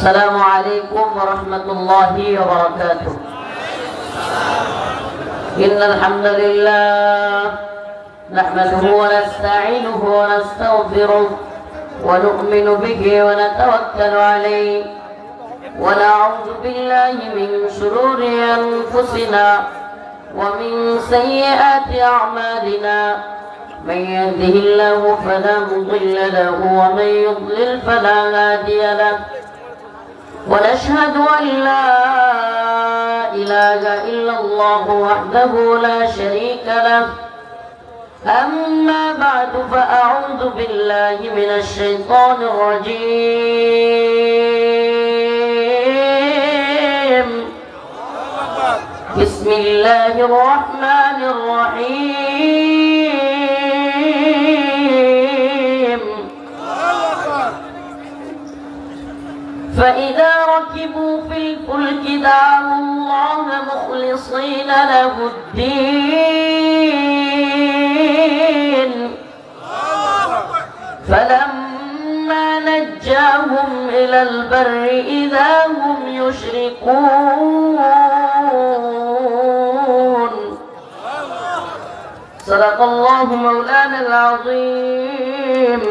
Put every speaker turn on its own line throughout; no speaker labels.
السلام عليكم ورحمة الله وبركاته. إن الحمد لله نحمده ونستعينه ونستغفره ونؤمن به ونتوكل عليه ونعوذ بالله من شرور أنفسنا ومن سيئات أعمالنا. من يهده الله فلا مضل له ومن يضلل فلا هادي له. ونشهد أن لا إله إلا الله وحده لا شريك له. أما بعد فأعوذ بالله من الشيطان الرجيم. بسم الله الرحمن الرحيم. فإذا ركبوا في الفلك دعوا الله مخلصين له الدين فلما نجاهم إلى البر إذا هم يشركون. صدق الله مولانا العظيم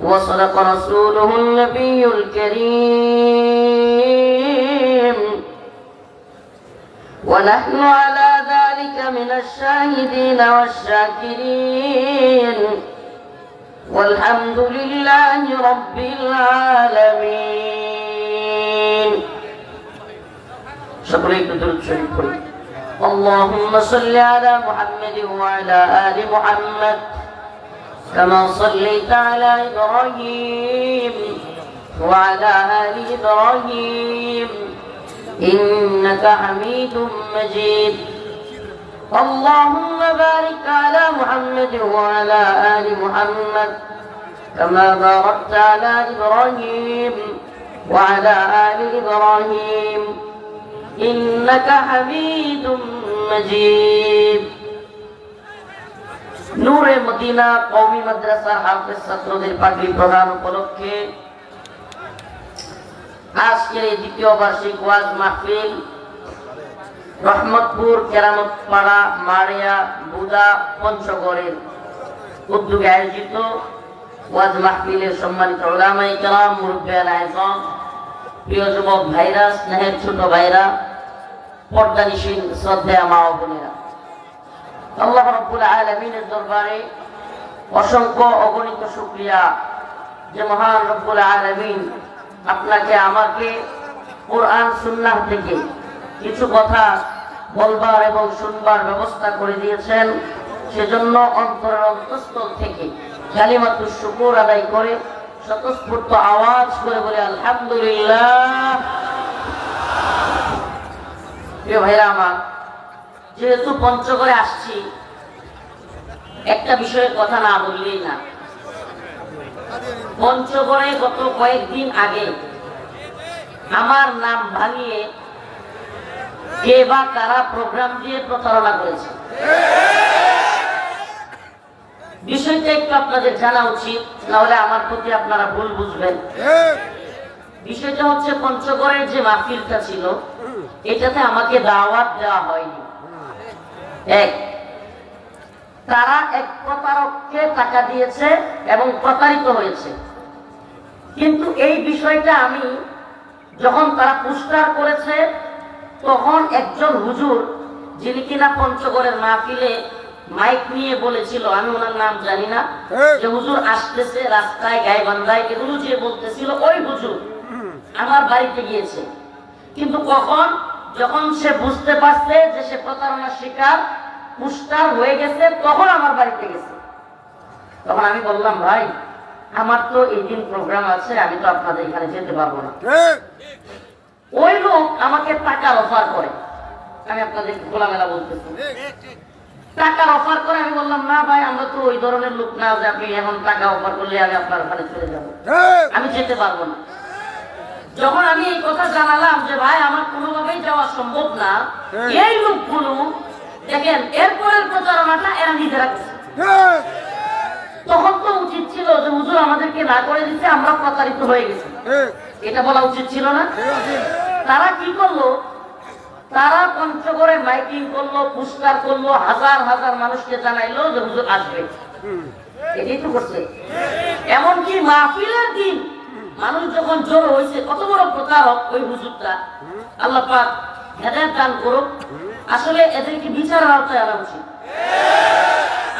وصدق رسوله النبي الكريم ونحن على ذلك من الشاهدين والشاكرين والحمد لله رب العالمين. شكرا لله. اللهم صل على محمد وعلى آل محمد كما صليت على إبراهيم وعلى آل إبراهيم إنك حميد مجيد. اللهم بارك على محمد وعلى آل محمد كما باركت على إبراهيم وعلى آل إبراهيم إنك حميد مجيد. নূরে Medina কওমি মাদ্রাসার হাফেজ ছাত্রদের পাগড়ি প্রদান উপলক্ষে আজকের এই দ্বিতীয় বার্ষিক ওয়াজ মাহফিল রহমতপুর কেরামত পাড়া মারিয়া বুদা পঞ্চগড়ের উদ্যোগে আয়োজিত ওয়াজ মাহফিলের সম্মানিত উলামায়ে কেরাম, মুরব্বিয়ান আযম, প্রিয় যুবক ভাইরা, স্নেহের ছোট ভাইরা, পর্দানিশীন শ্রদ্ধেয় মা ও বোনেরা, আল্লাহ রাব্বুল আলামিনের দরবারে অসংখ্য অগণিত শুকরিয়া যে মহান রব্বুল আলামিন আপনাকে আমাকে কোরআন সুন্নাহ থেকে কিছু কথা বলবার এবং শুনবার ব্যবস্থা করে দিয়েছেন। সেজন্য অন্তরের অন্তঃস্থল থেকে কালিমাতুশ শুকর আদায় করে স্বতঃস্ফূর্ত আওয়াজ করে বলে আলহামদুলিল্লাহ। প্রিয় ভাইরা আমার, যেহেতু পঞ্চগড়ে আসছি, একটা বিষয়ের কথা না বললেই না। পঞ্চগড়ে গত কয়েকদিন আগে আমার নাম ভাঙিয়ে কে বা কারা প্রোগ্রাম দিয়ে প্রতারণা করেছে, বিষয়টা একটু আপনাদের জানা উচিত, না হলে আমার প্রতি আপনারা ভুল বুঝবেন। বিষয়টা হচ্ছে, পঞ্চগড়ের যে মাহফিলটা ছিল এটাতে আমাকে দাওয়াত দেওয়া হয়নি। তারা এক প্রতারককে টাকা দিয়েছে এবং প্রতারিত হয়েছে। কিন্তু এই বিষয়টা আমি যখন তারা পোস্টার করেছে তখন একজন হুজুর, যিনি কিনা পঞ্চগড়ের মাহফিলে মাইক নিয়ে বলেছিল, আমি ওনার নাম জানি না, যে হুজুর আসতেছে রাস্তায় গাইবান্ধায়, এগুলো যে বলতেছিল, ওই হুজুর আমার বাড়িতে গিয়েছে। কিন্তু কখন, যখন সে বুঝতে পারছে যে সে প্রতারণার শিকার, পুস্টার হয়ে গেছে, তখন আমার বাড়িতে গেছে। তখন আমি বললাম, ভাই আমার তো এই দিন প্রোগ্রাম আছে, আমি তো আপনাদের এখানে যেতে পারবো না। ওই লোক আমাকে টাকার অফার করে, আমি আপনাদের খোলামেলা বলতেছি, টাকার অফার করে। আমি বললাম, না ভাই, আমরা তো ওই ধরনের লোক না যে আপনি এখন টাকা অফার করলে আমি আপনার ওখানে চলে যাবো, আমি যেতে পারবো না। যখন আমি এই কথা জানালাম যে ভাই আমার কোনোভাবেই যাওয়া সম্ভব না, এই লোকগুলো দেখেন এরপরের প্রচারণাটা এরা নিজেরা করছে। তখন তো উচিত ছিল যে হুজুর আমাদেরকে না করে দিতে, আমরা প্রতারিত হয়ে গেছি, এটা বলা উচিত ছিল না? তারা কি করলো? তারা পঞ্চগড়ে মাইকিং করলো, পুরস্কার করলো, হাজার হাজার মানুষকে জানাইলো যে হুজুর আসবে। এটাই তো করছে। এমনকি মাহফিলের দিন মানুষ যখন জড়ো হয়েছে, কত বড় প্রতারক ওই হুজুরটা, আল্লাহ পাক হেদায়েত দান করুক। আসলে এদেরকে বিচারের আওতায় আনা উচিত।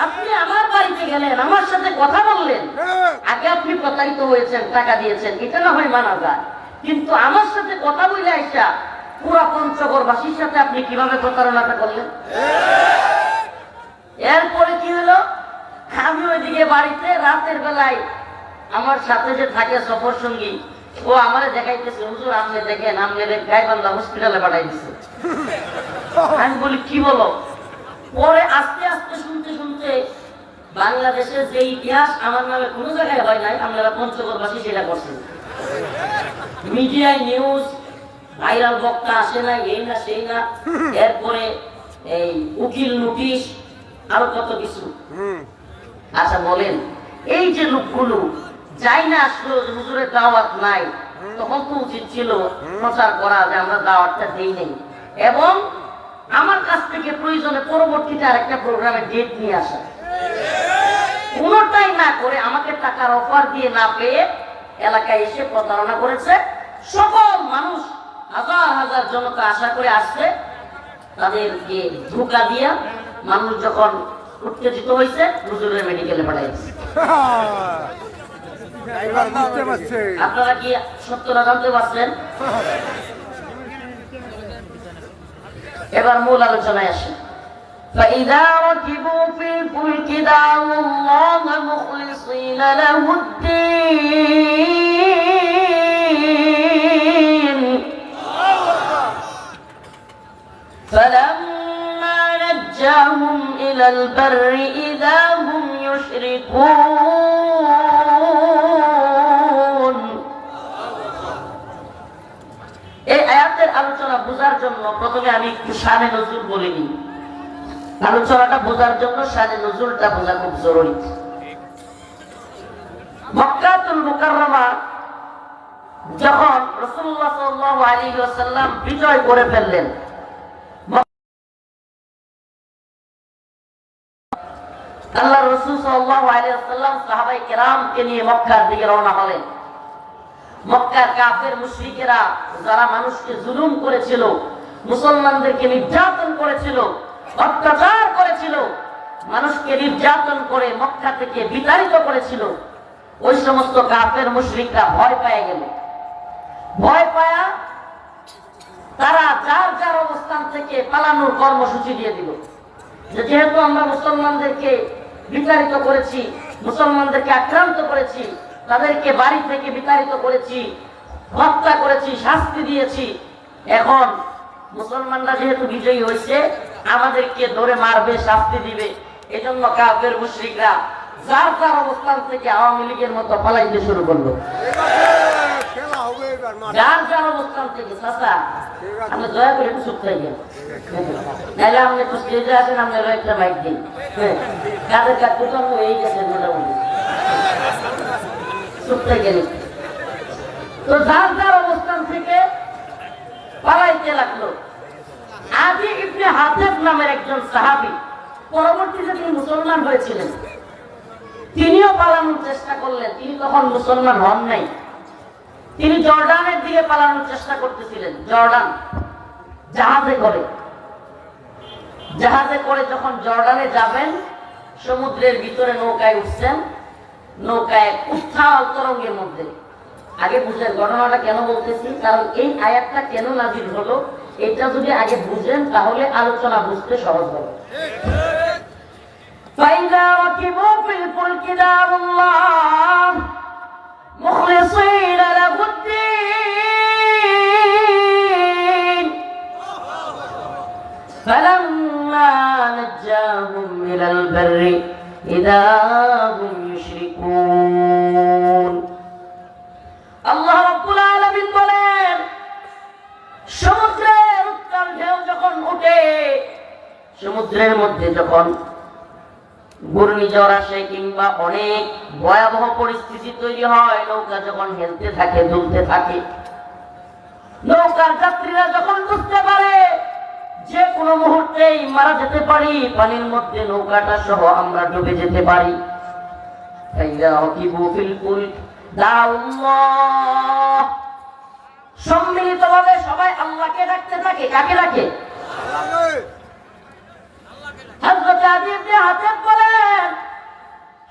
আপনি আমার বাড়িতে গেলেন, আমার সাথে কথা বললেন, আগে আপনি প্রতারিত হয়েছেন, টাকা দিয়েছেন, এটা না হয় মানা যায়, কিন্তু আমার সাথে কথা বলে আইসা পুরা পঞ্চগড়বাসীর সাথে আপনি কিভাবে প্রতারণাটা করলেন? এরপরে কি হলো? আমি ওইদিকে বাড়িতে রাতের বেলায় আমার সাথে যে থাকে সফর সঙ্গী, ও আমারে দেখাইতেছে, হুজুর আপনি দেখেন, আপনি গাইবান্ধা হসপিটালে পাঠাই দিচ্ছে। আমি বলি কি বলো? পরে আস্তে আস্তে শুনতে শুনতে বাংলাদেশের যে ইতিহাস আমার নামে কোনো জায়গায় হয় নাই, আপনারা পঞ্চগড়বাসী সেটা করছেন। মিডিয়ায় নিউজ, ভাইরাল বক্তা আসে না, এই না সেই না, এরপরে এই উকিল নোটিশ, আরো কত কিছু। আচ্ছা বলেন, এই যে লোকগুলো যাই না আসলো, হুজুরের দাওয়াত নাই, তখন তো উচিত ছিল প্রচার করা যে আমরা দাওয়াতটা দেই নাই, এবং আমার কাছ থেকে প্রয়োজনে পরবর্তীতে আরেকটা প্রোগ্রামের ডেট নিয়ে আসা। কোনটাই না করে আমাকে টাকার অফার দিয়ে না পেয়ে এলাকায় এসে প্রতারণা করেছে। সকল মানুষ, হাজার হাজার জনতা আশা করে আসছে, তাদেরকে ধোঁকা দিয়া মানুষ যখন উত্তেজিত হয়েছে, হুজুরের মেডিকেলে পাঠাইছে। আপনারা কি সত্যটা জানতে পারছেন? এবার মূল আলোচনায় আসে। فإذا ركبوا في الفلك دعوا الله مخلصين له الدين فلما نجاهم إلى البر إذا هم يشركون। এই আয়াতের আলোচনা বোঝার জন্য প্রথমে আমি একটু শানে নজরুল বলে নিই। আলোচনাটা বোঝার জন্য শানে নজরুলটা বোঝা খুব জরুরি। মক্কাতুল মুকাররমা যখন রাসূলুল্লাহ সাল্লাল্লাহু আলাইহি ওয়াসাল্লাম বিজয় করে ফেললেন, আল্লাহ রাসূল সাল্লাল্লাহু আলাইহি ওয়াসাল্লাম সাহাবায়ে কেরামকে নিয়ে মক্কার দিকে রওনা হলেন। মক্কার কাফের মুশরিকেরা যারা মানুষকে জুলুম করেছিল, মুসলমানদেরকে নির্যাতন করেছিল, অত্যাচার করেছিল, মানুষকে নির্যাতন করে মক্কা থেকে বিতাড়িত করেছিল, ওই সমস্ত কাফের মুশরিকরা ভয় পেয়ে গেল। ভয় পায়া তারা যার যার অবস্থান থেকে পালানোর কর্মসূচি দিয়ে দিল, যেহেতু আমরা মুসলমানদেরকে বিতাড়িত করেছি, মুসলমানদেরকে আক্রান্ত করেছি, তাদেরকে বাড়ি থেকে বিতাড়িত করেছি, হত্যা করেছি, শাস্তি দিয়েছি, এখন মুসলমানরা যেহেতু বিজয়ী হয়েছে, আমাদেরকে ধরে মারবে, শাস্তি দিবে। এজন্য কাফের মুশরিকরা যার যার অবস্থান থেকে আওয়ামী লীগের মতো পালাইতে শুরু করলো। যার যার অবস্থান থেকে। চাচা আপনি দয়া করে একটু চুপ থাকেন, নাহলে আপনি তো স্টেজে আসেন, আপনারা একটা মাইক দিন। কাদের কাজ করতে আপনি এই গেছেন মোটামুটি, চুপ থাকেন। তো যার যার অবস্থান থেকে পালাইতে লাগলো। আদি ইবনে হাতেব নামের একজন সাহাবী, পরবর্তীতে তিনি মুসলমান হয়েছিলেন, তিনিও পালানোর চেষ্টা করলেন। তিনি তখন মুসলমান হন নাই, তিনি জর্ডানের দিকে পালানোর চেষ্টা করতেছিলেন। জর্ডান জাহাজে করে যখন জর্ডানে যাবেন, সমুদ্রের ভিতরে নৌকায় উঠছেন, নৌকায় উত্থাল তরঙ্গের মধ্যে। আগে বুঝেন ঘটনাটা কেন বলতেছি, কারণ এই আয়াতটা কেন নাযিল হলো, এটা যদি আগে বুঝেন তাহলে আলোচনা বুঝতে সহজ হবে। فَإِذَا رَكِبُوا فِي الْفُلْكِ دَعَوُا اللَّهَ مُخْلِصِينَ لَهُ الدِّينَ فَلَمَّا نَجَّاهُمْ إِلَى الْبَرِّ إِذَا هُمْ يُشْرِكُونَ। আল্লাহ রাব্বুল আলামিন বলেন, সমুদ্রের উত্তাল ঢেউ যখন ওঠে, সমুদ্রের মধ্যে যখন ঘূর্ণিঝড় আসে কিংবা অনেক ভয়াবহ পরিস্থিতি তৈরি হয়, নৌকা যখন হেলতে থাকে, দুলতে থাকে, নৌকার যাত্রীরা যখন বুঝতে পারে যে কোনো মুহূর্তেই মারা যেতে পারি, পানির মধ্যে নৌকাটা সহ আমরা ডুবে যেতে পারি, সম্মিলিতভাবে সবাই আল্লাহকে ডাকতে থাকে। কাকে ডাকে? হযরত আদী ইবনে হাতেম বলেন,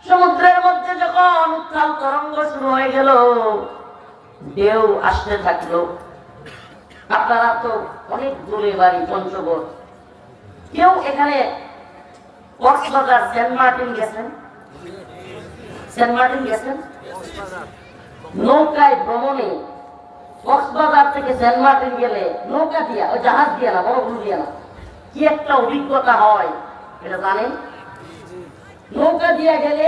সমুদ্রের মধ্যে যখন উত্তাল তরঙ্গ শুরু হয়ে গেল, ঢেউ আসতে থাকলো। আপনারা তো অনেক দূরে বাড়ি, পঞ্চগড়, কেউ এখানে কক্সবাজার সেন্ট মার্টিন গেছেন? সেন্ট মার্টিন গেছেন? নৌকায় ভ্রমণে কক্সবাজার থেকে সেন্ট মার্টিন গেলে নৌকা দিয়া, ওই জাহাজ দিয়া না, বড় ভুল দিয়া না, কি একটা অভিজ্ঞতা হয় এটা জানেন? নৌকা দিয়া গেলে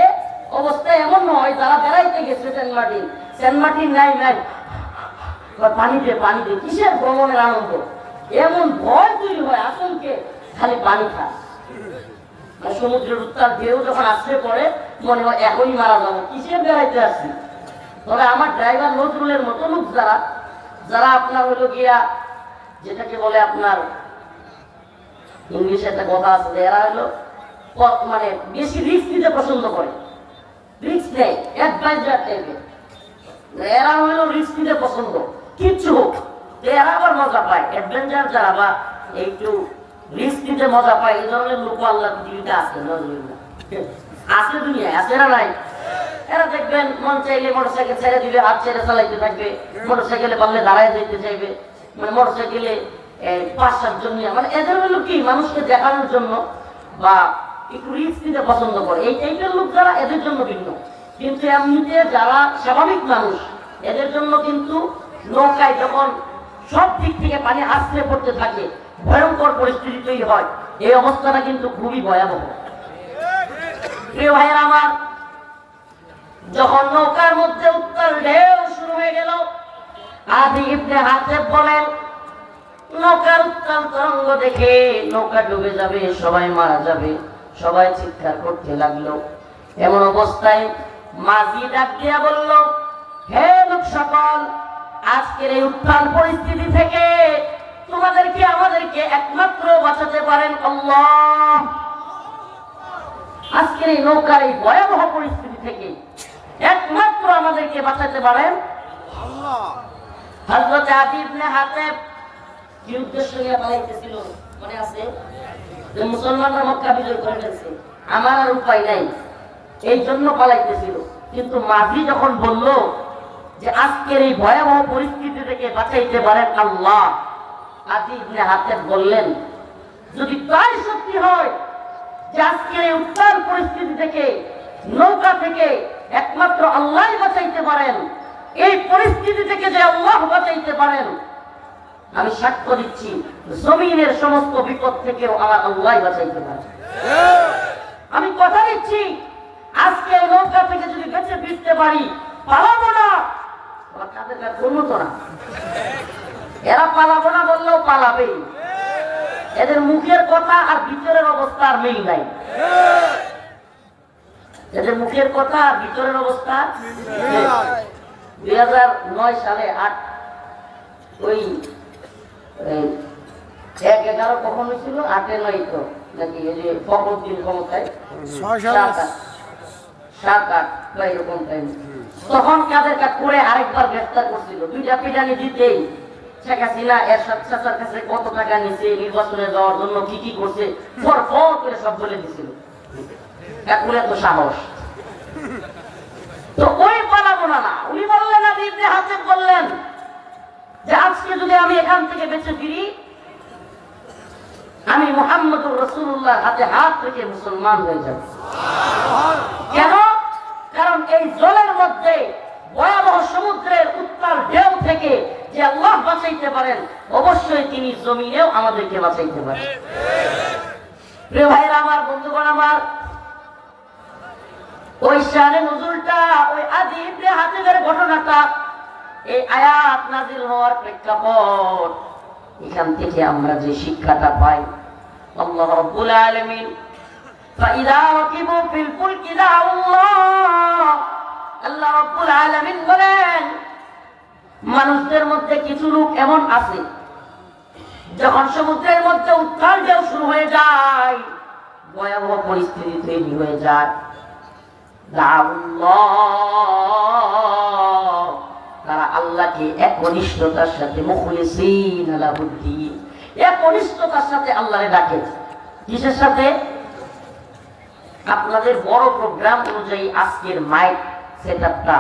অবস্থা এমন হয়, যারা বেড়াইতে গেছে সেন্ট মার্টিন নাই নাই, পানিতে পানিতে কিসের ভ্রমণের আনন্দ, এমন ভয় তৈরি হয় আতঙ্কে, খালি পানি খা। সমুদ্রের উত্তাল ঢেউ যখন আসতে পড়ে মনে হয় এখনই মারা যাবো, কিসের বেড়াইতে আসছি। তবে আমার ড্রাইভার নজরুলের মতো লোক যারা যারা আপনার হলো গিয়া, যেটাকে বলে আপনার ইংলিশে একটা কথা আছে, এরা হলো মানে বেশি রিস্ক নিতে পছন্দ করে, রিস্ক নেই, অ্যাডভাইজার টাইপের, এরা হলো রিস্ক নিতে পছন্দ, কিচ্ছু হোক এরা আবার মজা পায়। অ্যাডভেঞ্চার যারা বা একটু রিস্ক নিতে মজা পায়, এই ধরনের লোক আল্লাহ পৃথিবীতে আছে, আছে দুনিয়ায়, আছে না নাই? এরা দেখবেন মন চাইলে মোটরসাইকেল ছেড়ে দিবে, হাত ছেড়ে চালাইতে থাকবে, মোটরসাইকেলে পারলে দাঁড়ায় যেতে চাইবে, মানে মোটরসাইকেলে 5-7 জন নিয়ে, মানে এদের হলো কি মানুষকে দেখানোর জন্য বা একটু রিস্ক নিতে পছন্দ করে। এই টাইপের লোক যারা, এদের জন্য ভিন্ন। কিন্তু এমনিতে যারা স্বাভাবিক মানুষ, এদের জন্য কিন্তু নৌকায় যখন সব দিক থেকে পানি আশ্রে পড়তে থাকে, ভয়ঙ্কর পরিস্থিতি তৈরি হয়, এই অবস্থাটা কিন্তু খুবই ভয়াবহ। প্রিয় ভাইয়েরা আমার, যখন নৌকার মধ্যে উত্তাল ঢেউ শুরু হয়ে গেল, আদী ইবনে হাতেম বলেন, নৌকার উত্তাল তরঙ্গ দেখে নৌকা ডুবে যাবে, সবাই মারা যাবে, সবাই চিৎকার করতে লাগলো। এমন অবস্থায় মাঝি ডাক দিয়া বলল, হে লোক সকল, আজকের এই উত্তাল পরিস্থিতি থেকে তোমাদেরকে আমাদেরকে একমাত্র বাঁচাতে পারেন আল্লাহ। আজকের এই নৌকার এই ভয়াবহ পরিস্থিতি থেকে একমাত্র আমাদেরকে বাঁচাতে পারেন আল্লাহ। হযরত আদী ইবনে হাতেম কি উদ্দেশ্য নিয়ে পালাইতেছিল মনে আছে? যে মুসলমানরা মক্কা বিজয় করে ফেলছে, আমার আর উপায় নাই, এই জন্য পালাইতেছিল। কিন্তু মাঝি যখন বলল যে আজকের এই ভয়াবহ পরিস্থিতি থেকে বাঁচাইতে পারেন আল্লাহ, আদী ইবনে হাতেম বললেন, যদি তাই সত্যি হয় যে আজকের এই উত্তাল পরিস্থিতি থেকে, নৌকা থেকে একমাত্র আল্লাহ বাঁচাইতে পারেন, এই পরিস্থিতি থেকে যে আল্লাহ বাঁচাইতে পারেন, আমি সাক্ষ্য দিচ্ছি জমিনের সমস্ত বিপদ থেকেও আমার আল্লাহ বাঁচাইতে পারেন। আমি কথা দিচ্ছি, আজকে নৌকা থেকে যদি বেঁচে ফিরতে পারি, পালাবো না। কাদের কাছে কোনো তো না, এরা পালাবো না বললেও পালাবে, এদের মুখের কথা আর ভিতরের অবস্থার মিল নাই। এদের মুখের কথা আর ভিতরের অবস্থা 2009 সালে 8 ওই 1-11 কখন হয়েছিল, 8-9 তো নাকি, এই যে ফখরুদ্দিন ক্ষমতায় 7-8 বা এরকম টাইম, তখন কাদের কাজ করে আরেকবার গ্রেফতার করছিল। 2টা পিটানি দিতেই শেখ হাসিনা এরশাদ চাচার কাছে কত টাকা নিছে, নির্বাচনে যাওয়ার জন্য কি কি করছে, ফর করে সব বলে দিছিল। কাকুরে তো সাহস, তো ওই পালাবো না। উনি বললেন, আদী ইবনে হাতেম বললেন যে আজকে যদি আমি এখান থেকে বেঁচে ফিরি, আমি মুহাম্মদুর রাসূলুল্লাহর হাতে হাত রেখে মুসলমান হয়ে যাব। কেন? কারণ এই জলের মধ্যে ভয়াবহ সমুদ্রের উত্তাল ঢেউ থেকে যে আল্লাহ বাঁচাইতে পারেন, অবশ্যই তিনি জমিনেও আমাদেরকে বাঁচাইতে পারেন। প্রিয় ভাইরা আমার, বন্ধুগণ আমার, ওই শানে নজুলটা, ওই আদী ইবনে হাতেমের ঘটনাটা, এই আয়াত নাযিল হওয়ার প্রেক্ষাপট, এখান থেকে আমরা যে শিক্ষাটা পাই, আল্লাহ রাব্বুল আলামিন ফাইদা রাকিবু ফিল ফুলকি দাউল্লাহ, আল্লাহ রাব্বুল আলামিন বলেন মানুষদের মধ্যে কিছু লোক এমন আছে যখন সমুদ্রের মধ্যে উত্তাল ঢেউ শুরু হয়ে যায়, ভয়াবহ পরিস্থিতি তৈরি হয়ে যায়, তারা আল্লাহকে একনিষ্ঠতার সাথে মুখলিসিন লাহুদ্দিন, একনিষ্ঠতার সাথে আল্লাহরে ডাকে। কিসের সাথে? আপনাদের বড় প্রোগ্রাম অনুযায়ী আজকের মাইক সেটআপটা,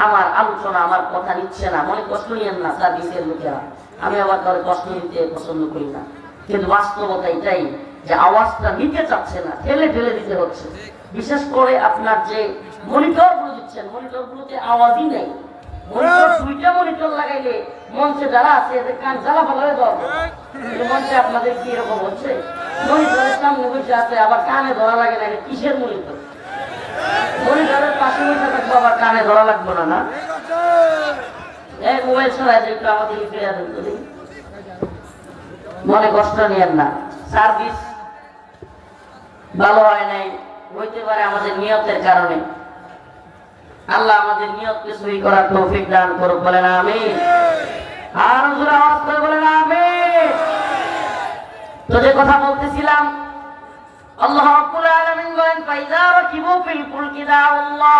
আমার আলোচনা, আমার কথা নিচ্ছে না, মনে কষ্ট নিয়েন না সার্ভিসের লোকেরা, আমি আবার কারো কষ্ট নিতে পছন্দ করি না, কিন্তু বাস্তবতা এটাই যে আওয়াজটা নিতে চাচ্ছে না, ঠেলে ঠেলে দিতে হচ্ছে। বিশেষ করে আপনার যে মনিটর গুলো দিচ্ছেন, মনিটর গুলোতে আওয়াজই নেই। মনিটর দুইটা মনিটর লাগাইলে মঞ্চে যারা আছে এদের কান জ্বালা ভালো হয়ে যাবে। মঞ্চে আপনাদের কি এরকম হচ্ছে? মনিটরের সামনে বসে আছে, আবার কানে ধরা লাগে না, কিসের মনিটর? মনিটরের পাশে বসে থাকবো, আবার কানে ধরা লাগবো না? না, মোবাইল ছড়াই একটু আমাদের ফিরে দেন তো, মনে কষ্ট নিয়েন না। সার্ভিস ভালো হয় নাই, হইতে পারে আমাদের নিয়তের কারণে। আল্লাহ আমাদের নিয়তকে সহি করার তৌফিক দান করুক, বলেন আমিন। আর জোরে আওয়াজ করে বলেন আমিন। তো যে কথা বলতেছিলাম, আল্লাহ রাব্বুল আলামিন বলেন ফাইযা রাকিবু ফিল ফুলকি দাউল্লাহ,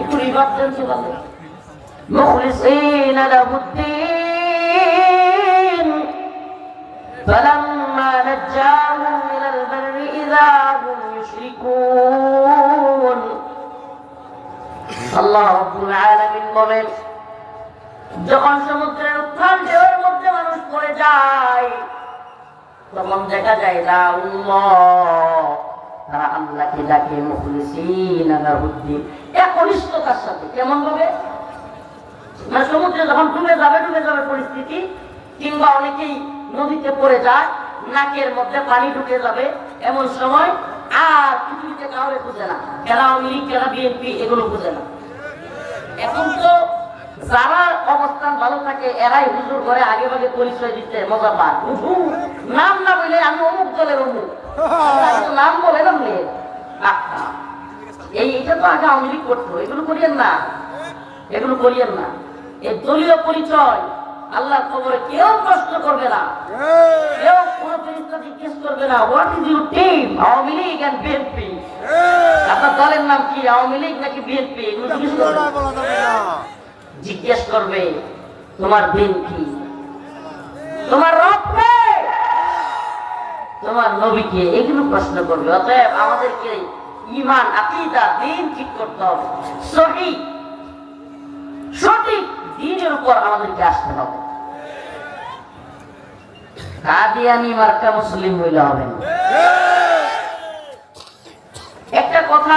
একটু রিভাব দেন তো ভালো, মুখলিসিন লাহুদ্দিন ফালাম্মা নাজ্জাহুম ইলাল বাররি ইযা হুম ইউশরিকুন। আল্লাহ রাব্বুল আলামিন বলেন যখন সমুদ্রের উত্তাল ঢেউয়ের মধ্যে মানুষ পড়ে যায়, তখন দেখা যায় তারা আল্লাহকে ডাকে মুখলিসিন লাহুদ্দিন, একনিষ্ঠতার সাথে। কেমন ভাবে? মানে সমুদ্রে যখন ডুবে যাবে পরিস্থিতি, কিংবা অনেকেই নদীতে পড়ে যায়, নাকের মধ্যে পানি ঢুকে যাবে, এমন সময় আর পৃথিবীতে কাউরে খুঁজে না, কেনা আওয়ামী লীগ, কেনা বিএনপি, এগুলো খুঁজে না। এখন তো যারা অবস্থান ভালো থাকে এরাই হুজুর ঘরে আগে ভাগে পরিচয় দিতে মজা পায়। নাম না বলে আমি অমুক দলের অমুক, নাম বলে না এইটা তো আগে আওয়ামী লীগ করতো। এগুলো করিয়েন না, এগুলো করিয়েন না। এই দলীয় পরিচয় আল্লাহর খবরে কেউ প্রশ্ন করবে না, কেউ কোন ফেরেশতা জিজ্ঞেস করবে না what is your team, Awami League and BNP, আপনার দলের নাম কি, আওয়ামী লীগ নাকি বিএনপি, এগুলো জিজ্ঞেস করবে তোমার দিন কি, তোমার রব কে, তোমার নবী কে, এগুলো প্রশ্ন করবে। অতএব আমাদেরকে ঈমান, আকীদা, দ্বীন ঠিক করতে হবে, সঠিক দ্বীনের উপর আমাদেরকে আসতে হবে। কাদিয়ানি মার্কা মুসলিম হইলে হবে না। একটা কথা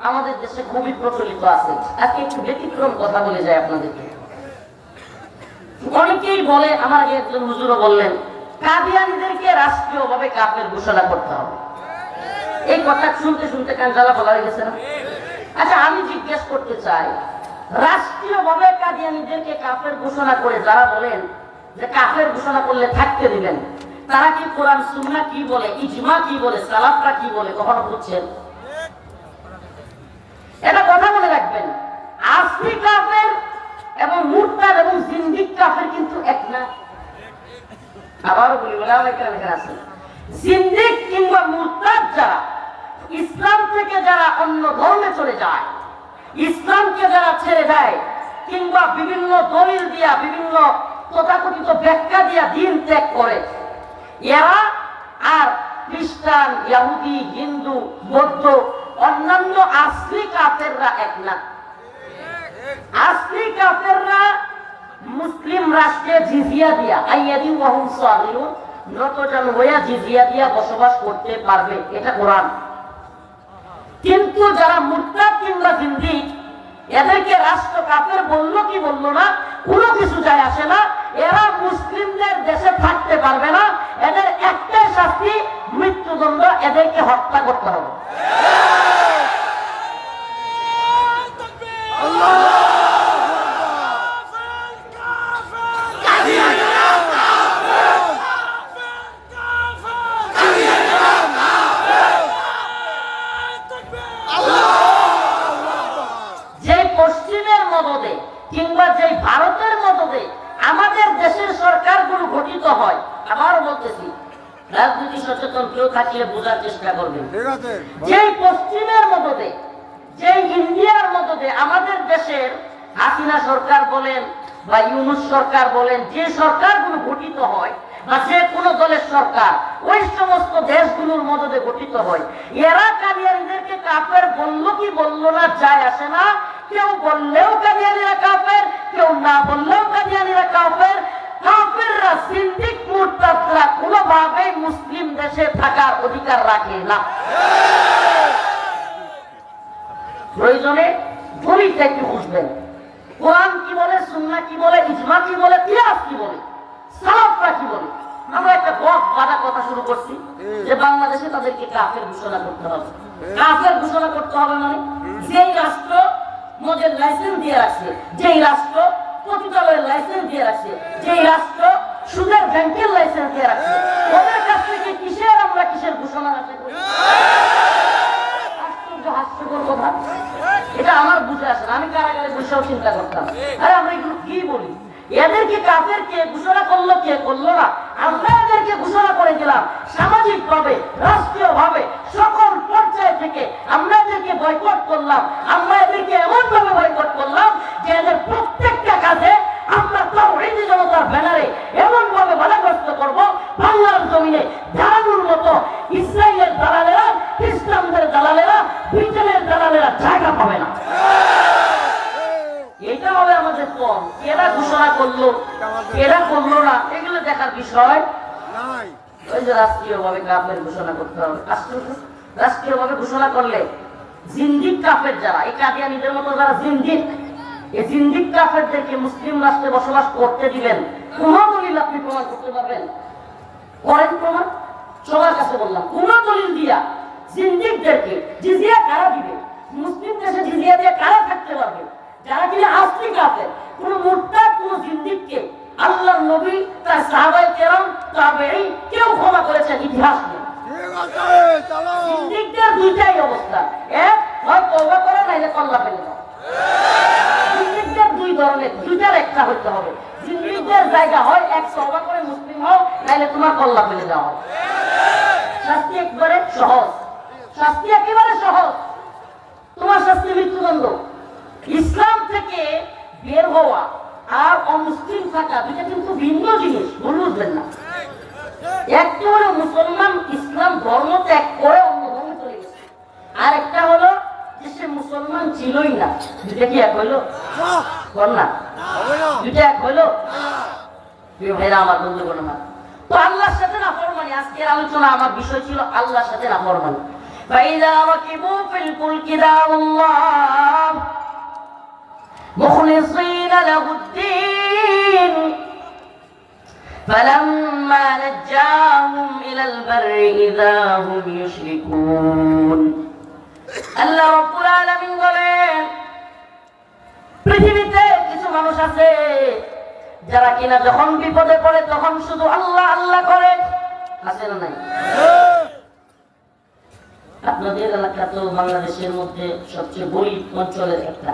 আমাদের দেশে খুবই প্রচলিত আছে, আজকে একটু ব্যতিক্রম কথা বলে যায় আপনাদেরকে। অনেকেই বলে, আমার আগে একজন হুজুরও বললেন, কাদিয়ানীদেরকে রাষ্ট্রীয়ভাবে কাফের ঘোষণা করতে হবে। এই কথা শুনতে শুনতে কান জ্বালা বলা হয়ে গেছে না? আচ্ছা, আমি জিজ্ঞেস করতে চাই, রাষ্ট্রীয়ভাবে কাদিয়ানীদেরকে কাফের ঘোষণা করে যারা বলেন যে কাফের ঘোষণা করলে থাকতে দিবেন, তারা কি কোরআন সুন্নাহ কি বলে, ইজমা কি বলে, সালাফরা কি বলে কখনো বুঝছেন? এটা কথা মনে রাখবেন, আসলি কাফের এবং মুরতাদ এবং জিন্দিক কাফের কিন্তু এক না। আবারও বলি, বলে এখানে আছে, জিন্দিক কিংবা মুরতাদ যারা ইসলাম থেকে যারা অন্য ধর্মে চলে যায়, ইসলামকে যারা ছেড়ে দেয়, কিংবা বিভিন্ন দলিল দিয়া, বিভিন্ন তথাকথিত ব্যাখ্যা দিয়া দিন ত্যাগ করে, এরা আর খ্রিস্টান, ইহুদি, হিন্দু, বৌদ্ধ, অন্যান্য আসলি কাফেররা এক না। আসলি কাফেররা মুসলিম রাষ্ট্রে জিজিয়া দিয়া, আইয়াদি ওয়াহুম সাগিরুন, নতজান হইয়া জিজিয়া দিয়া বসবাস করতে পারবে, এটা কোরআন। কিন্তু যারা মুরতাদ কিংবা জিন্দিক, এদেরকে রাষ্ট্র কাফের বললো কি বললো না, কোনো কিছু যায় আসে না, এরা মুসলিমদের দেশে থাকতে পারবে না, এদের একটাই শাস্তি মৃত্যুদণ্ড, এদেরকে হত্যা করতে হবে। মদদে কিংবা যে ভারতের মদদে আমাদের দেশের সরকারগুলো গঠিত হয়, আবার বলতেছি রাজনীতি সচেতন কেউ থাকলে বোঝার চেষ্টা করবেন, যে পশ্চিমের মদদে, যে ইন্ডিয়ার মদদে আমাদের দেশের হাসিনা সরকার বলেন বা ইউনূস সরকার বলেন, যে সরকারগুলো গঠিত হয় বা যে কোনো দলের সরকার ওই সমস্ত দেশগুলোর মদদে গঠিত হয়, এরা কাদিয়ানীদেরকে কাফের বললো কি বললো না যায় আসে না। কেউ বললেও কাদিয়ানীরা কাফের, কেউ না বললেও কাদিয়ানীরা কাফের। কাফেররা, সিন্দিক, মুরতাদরা কোনোভাবেই মুসলিম দেশে থাকার অধিকার রাখে না। প্রয়োজনে দলিলটা একটু বুঝবেন, কোরআন কি বলে, সুন্নাহ কি বলে, ইজমা কি বলে, কিয়াস কি বলে, সালাফরা কি বলে। আমরা একটা বাঁধা কথা শুরু করছি যে বাংলাদেশে তাদেরকে কাফের ঘোষণা করতে হবে। কাফের ঘোষণা করতে হবে মানে যেই রাষ্ট্র মদের লাইসেন্স দিয়ে রাখছে, যেই রাষ্ট্র পতিতালয়ের লাইসেন্স দিয়ে রাখছে, যেই রাষ্ট্র সুদের ব্যাংকের লাইসেন্স দিয়ে রাখছে, ওদের কাছ থেকে কিসের ঘোষণা আশা করি? আশ্চর্য, হাস্যকর কথা। এটা আমার বুঝে আসে না। আমি কারাগারে বসেও চিন্তা করতাম, আরে আমরা এগুলো কি বলি? এদেরকে কাফেরকে ঘোষণা করলো কে, করলো না, আমরা এদেরকে ঘোষণা করে দিলাম। সামাজিক ভাবে, রাষ্ট্রীয় ভাবে, সকল পর্যায় থেকে আমরা এদেরকে বয়কট করলাম। আমরা এদেরকে এমন ভাবে বয়কট করলাম যে এদের প্রত্যেকটা কাজে আমরা তাওহীদি জনতার ব্যানারে এমন ভাবে বাধাগ্রস্ত করব, বাংলার জমিনে দাঁড়ানোর মতো ইসরায়েলের দালালেরা, খ্রিস্টানদের দালালেরা, ব্রিটেনের দালালেরা জায়গা পাবে না। এটা হবে আমাদের পণ। এরা ঘোষণা করলো, এরা করলো না, এগুলো দেখার বিষয় নাই। ওই যে রাষ্ট্রীয়ভাবে কাফের ঘোষণা করতে হবে। রাষ্ট্রীয়ভাবে ঘোষণা করলে জিন্দিক কাফের যারা, এই কাদিয়ানীদের মতো যারা জিন্দিক, এই জিন্দিক কাফেরদেরকে মুসলিম রাষ্ট্রে বসবাস করতে দিবেন। কোন দলিল আপনি প্রমাণ করতে পারবেন? করেন প্রমাণ? সবার কাছে বললাম, কোন দলিল দিয়া জিন্দিকদেরকে জিজিয়া কারা দিবে? মুসলিম দেশে জিজিয়া দিয়ে কারা থাকতে পারবে? যারা কিনা আসলি কাফের। কোন মুরতাদ, কোন জিন্দিককে আল্লাহর নবী, তার সাহাবায়ে কেরাম, তাবেঈন কেউ ক্ষমা করেছেন ইতিহাস নেই। জিন্দিকদের দুইটাই অবস্থা, এক হয় তওবা করে, নাইলে কল্লা ফেলে দাও। জিন্দিকদের দুই ধরনের, দুইটার একটা হতে হবে। জিন্দিকদের জায়গা হয় এক তওবা করে মুসলিম হও, নাইলে তোমার কল্লা ফেলে দেওয়া হবে। শাস্তি একবারে সহজ, শাস্তি একেবারে সহজ। তোমার শাস্তি মৃত্যুদণ্ড। ইসলাম থেকে বের হওয়া আর অমুসলিম থাকা দুইটা কিন্তু ভিন্ন জিনিস, ভুল বুঝবেন না। একটা হলো মুসলমান ইসলাম ধর্ম ত্যাগ করে অন্য ধর্মে চলে গেছে, আর একটা হলো যে সে মুসলমান ছিলই না। দুইটা কি এক হইলো? না, দুইটা এক হইলো? ভাইরা আমার, বন্ধুগণ আমার, তো আল্লাহর সাথে নাফরমানি। আজকের আলোচনা আমার বিষয় ছিল আল্লাহর সাথে নাফরমানি। ফাইযা রাকিবু ফিল ফুলকি দাউল্লাহ মুখলিসিনা লাহুদ্দিন فلما نجاهم إلى البر إذا هم يشركون। আল্লাহ রাব্বুল আলামিন বলেন, পৃথিবীতে কিছু মানুষ আছে যারা কিনা যখন বিপদে পড়ে তখন শুধু আল্লাহ আল্লাহ করে। আছে না নাই? আপনাদের এলাকা তো বাংলাদেশের মধ্যে সবচেয়ে গরিব অঞ্চলের একটা,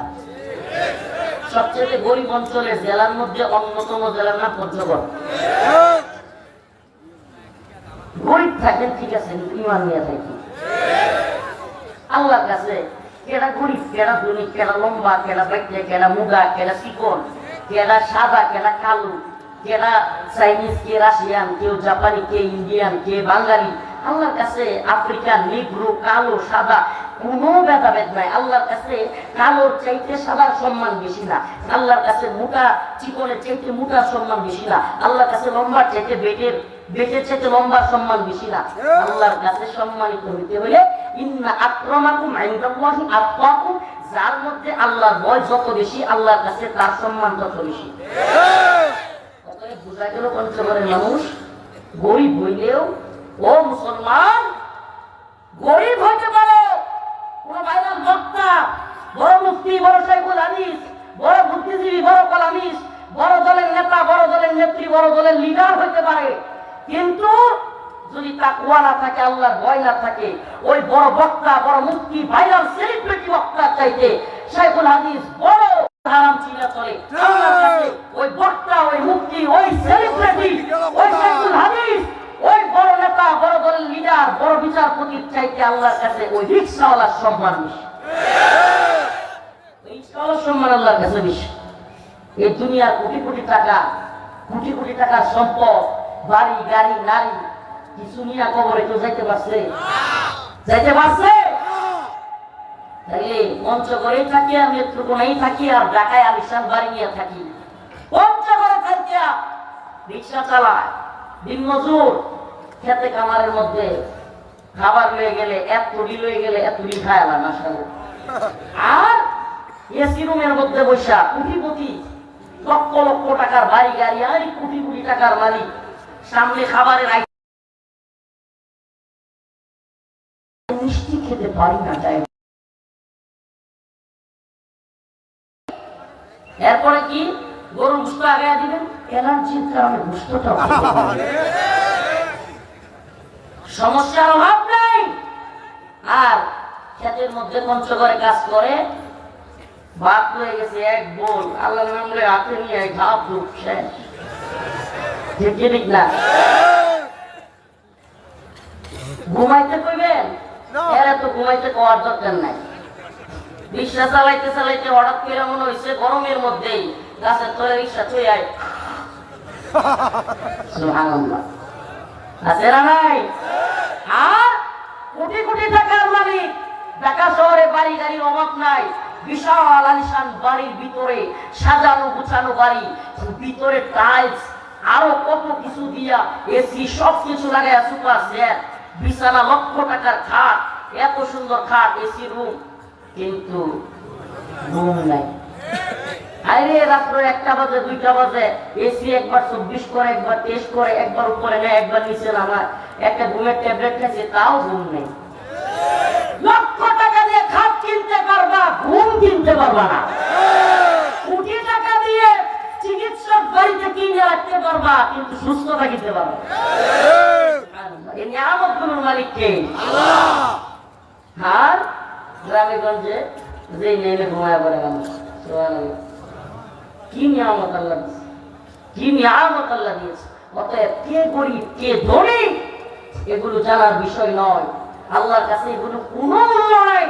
সবচেয়ে গরিব অঞ্চলের জেলার মধ্যে অন্যতম জেলার নাম পঞ্চগড়। গরিব থাকেন ঠিক আছে, ইমান নিয়ে থাকি। আল্লাহর কাছে কেডা গরিব, কেডা ধনী, কেডা লম্বা, কেডা বাইতে, কেডা মুগা, কেডা চিকন, কেডা সাদা, কেডা কালো, কেডা চাইনিজ, কে রাশিয়ান, কেউ জাপানি, কে ইন্ডিয়ান, কে বাঙালি। আল্লাহর কাছে আফ্রিকান, নিগ্রো, কালো, সাদা কোনো ভেদাভেদ নাই। আল্লাহর কাছে কালোর চাইতে সাদার সম্মান বেশি না। আল্লাহর কাছে মোটা চিকনের চাইতে মোটার সম্মান বেশি না। আল্লাহর কাছে লম্বার চাইতে বেটের চাইতে লম্বার সম্মান বেশি না। আল্লাহর কাছে সম্মানিত হইতে হলে ইন্না আক্রামাকুম ইনদাল্লাহি আতকাকুম, যার মধ্যে আল্লাহর ভয় যত বেশি আল্লাহর কাছে তার সম্মান তত বেশি। অতএব বোঝা গেল পঞ্চগড়ের মানুষ গরিব হইলেও, ও মুসলমান, গরিব হইতে পারো, কোন ভাইরাল বক্তা, বড় মুফতি, বড় শাইখুল হাদিস, বড় বুদ্ধিজীবী, বড় কলামিস্ট, বড় দলের নেতা, বড় দলের নেত্রী, বড় দলের লিডার হইতে পারে, কিন্তু যদি তাকওয়া না থাকে, আল্লাহর ভয় না থাকে, ওই বড় বক্তা, বড় মুফতি, ভাইরাল সেলিব্রিটি বক্তা চাইতে শাইখুল হাদিস বড় হারাম চিনা চলে আল্লাহর কাছে ওই বক্তা, ওই মুফতি, ওই সেলিব্রিটি, ওই শাইখুল হাদিস, ওই বড় নেতা, বড় দলের লিডার, বড় বিচারপতির চাইতে আল্লাহর কাছে ওই রিকশাওয়ালার সম্মান বেশি। ওই রিকশাওয়ালার সম্মান আল্লাহর কাছে বেশি। এই দুনিয়ার কোটি কোটি টাকা, কোটি কোটি টাকার সম্পদ, বাড়ি গাড়ি নারী, কিছু নিয়ে কবরে কেউ যাইতে পারছে? যাইতে পারছে? তাইলে পঞ্চগড়েই থাকি আর নেত্রকোনায় থাকি আর ঢাকায় আলিশান বাড়ি নিয়ে থাকি, পঞ্চগড়ে থাকিয়া রিক্সা চালায়, দিনমজুর, খেতে কামারের মধ্যে খাবার লয়ে গেলে এতটি লয়ে গেলে এতটি খায় না মাশাআল্লাহ, আর এসি রুমের মধ্যে বসা কোটিপতি, লক্ষ লক্ষ টাকার বাড়ি গাড়ি আর কোটি কোটি টাকার মালিক, সামনে খাবারের মিষ্টি খেতে পারি না চাই। এরপরে কি গরুর গোশত আগায় দিবেন, অ্যালার্জির কারণে গোশতটা সমস্যার অভাব নাই। আর ক্ষেতের মধ্যে পঞ্চগড়ে কাজ করে, ভাত হয়ে গেছে এক বোল, আল্লাহ নামলে হাতে নিয়ে ঘাপ ধুপ শেষ, ঠিক ঠিক না? ঘুমাইতে কইবেন, এরা তো ঘুমাইতে কওয়ার দরকার নাই। রিক্সা চালাইতে চালাইতে হঠাৎ করে মনে হয়েছে গরমের মধ্যেই গাছের তলে রিক্সা চলে আয়, সুবহানাল্লাহ, আছে না নাই? আর কোটি কোটি টাকার মালিক, ঢাকা শহরে বাড়ি গাড়ির অভাব নাই, বিশাল আলিশান বাড়ির ভিতরে সাজানো গুছানো বাড়ি, ভিতরে টাইলস আরো কত কিছু দিয়া এসি সব কিছু লাগায়, সুপার সেট, বিছানা, লক্ষ টাকার খাট, এত সুন্দর খাট, এসি রুম, কিন্তু ঘুম নাই। আরে রাত্র 1টা বাজে 2টা বাজে এসি একবার 24 করে, একবার 23 করে, একবার উপরে নেয়, একবার নিচে নামায়, একটা ঘুমের ট্যাবলেট খাইছে, তাও ঘুম নেই। লক্ষ টাকা দিয়ে খাট কিনতে পারবা, ঘুম কিনতে পারবা না। কোটি টাকা দিয়ে চিকিৎসক বাড়িতে কিনে রাখতে পারবা, কিন্তু সুস্থতা কিনতে পারবা না। এই নিয়ামতগুলোর মালিক কে? আল্লাহ। আর গ্রামে গঞ্জে যে নেমে ঘুমায় পড়ে মানুষ, সুবহানাল্লাহ, কি নিয়ামত আল্লাহ দিয়েছে, কি নিয়ামত আল্লাহ দিয়েছে। অতএব কে গরিব কে ধনী এগুলো জানার বিষয় নয়, আল্লাহর কাছে এগুলো কোনো মূল্য নাই।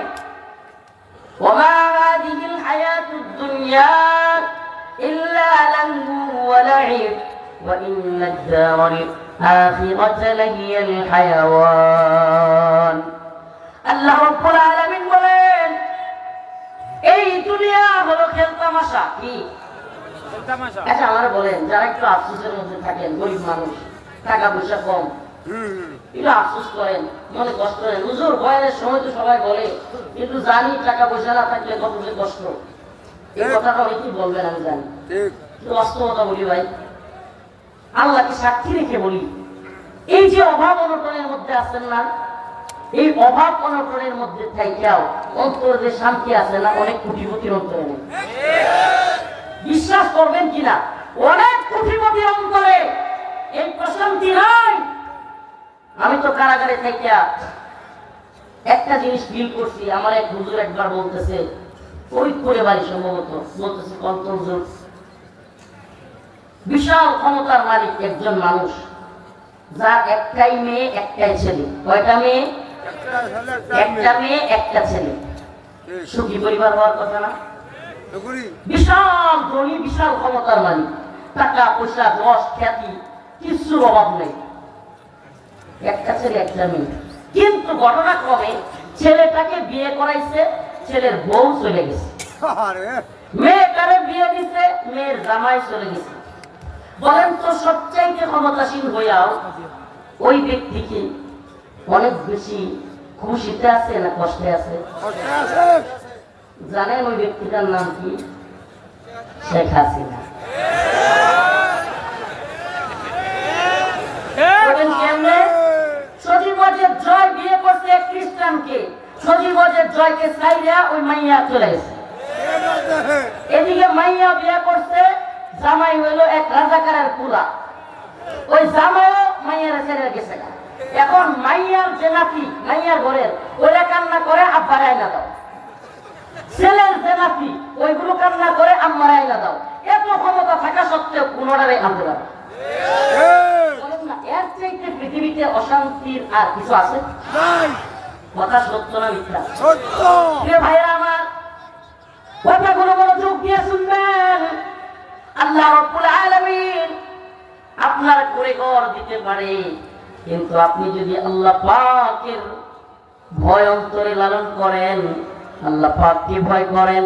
ওমা হাদিহিল হায়াতুদ দুনিয়া ইল্লা লাহু ওয়া লাইব ওয়া ইন্নাদ দারাল আখিরাতা লাহিয়াল হায়াওয়ান। আল্লাহ রাব্বুল আলামিন বলেন, এই দুনিয়া হলো খেলতামাশা। কি খেলতামাশা? আচ্ছা আমার বলেন, যারা একটু আফসোসের মধ্যে থাকেন, গরিব মানুষ, টাকা পয়সা কম, একটু আফসোস করেন, মনে কষ্ট করেন, হুজুর বয়ানের সময় তো সবাই বলে, কিন্তু জানি টাকা পয়সা না থাকলে কত যে কষ্ট, এই কথাটা অনেকেই বলবেন, আমি জানি, কিন্তু বাস্তবতা বলি ভাই, আল্লাহকে সাক্ষী রেখে বলি, এই যে অভাব অনটনের মধ্যে আছেন না, এই অভাব অনটনের মধ্যে থাইকাও অন্তরে যে শান্তি আছে না, অনেক কোটিপতির অন্তরে নেই। বিশ্বাস করবেন কিনা, অনেক কোটিপতির অন্তরে এই প্রশান্তি নাই। আমি তো কারাগারে থাইকা একটা জিনিস ফিল করছি, আমার এক হুজুর একবার বলতেছে, ফরিদপুরে বাড়ি সম্ভবত, বলতেছে কন্ট্রোল, বিশাল ক্ষমতার মালিক একজন মানুষ, যার একটাই মেয়ে একটাই ছেলে। কয়টা মেয়ে? একটা মেয়ে একটা ছেলে। সুখী পরিবার হওয়ার কথা না? বিশাল ধনী, বিশাল ক্ষমতার মালিক, টাকা পয়সা যশ খ্যাতি কিছুর অভাব নেই, একটা ছেলে একটা মেয়ে। কিন্তু ঘটনাক্রমে ছেলেটাকে বিয়ে করাইছে, ছেলের বউ চলে গেছে, মেয়েটারে বিয়ে দিছে, মেয়ের জামাই চলে গেছে। বলেন তো, সবচাইতে ক্ষমতাসীন হইয়াও ওই ব্যক্তিকে অনেক বেশি খুশিতে আছে না কষ্টে আছে? জানেন ওই ব্যক্তিটার নাম কি? শেখ হাসিনা। সজীবজের জয় বিয়ে করছে এক খ্রিস্টানকে, সজীবজের জয়কে সাইরা ওই মাইয়া চলে গেছে। এদিকে মাইয়া বিয়ে করছে, জামাই হইলো এক রাজাকারের পুলা, ওই জামাইও মাইয়ার ছেড়ে গেছে। এখন মাইয়ার যে নাতি, মাইয়ার ঘরের ওরা কান্না করে, আব্বার আয়না দাও। ছেলের যে নাতি, ওইগুলো কান্না করে আম্মারে আইনা দাও। এত ক্ষমতা থাকা সত্ত্বেও কোনোটারে আনতে পারে না। এর চাইতে পৃথিবীতে অশান্তির আর কিছু আছে? কথা সত্য না মিথ্যা? ভাইরা আমার, কথাগুলো মনোযোগ দিয়ে শুনবেন। আল্লাহ রাব্বুল আলামিন আপনার করে ঘর দিতে পারে, কিন্তু আপনি যদি আল্লাহ পাকের ভয় অন্তরে লালন করেন, আল্লাহ পাককে ভয় করেন,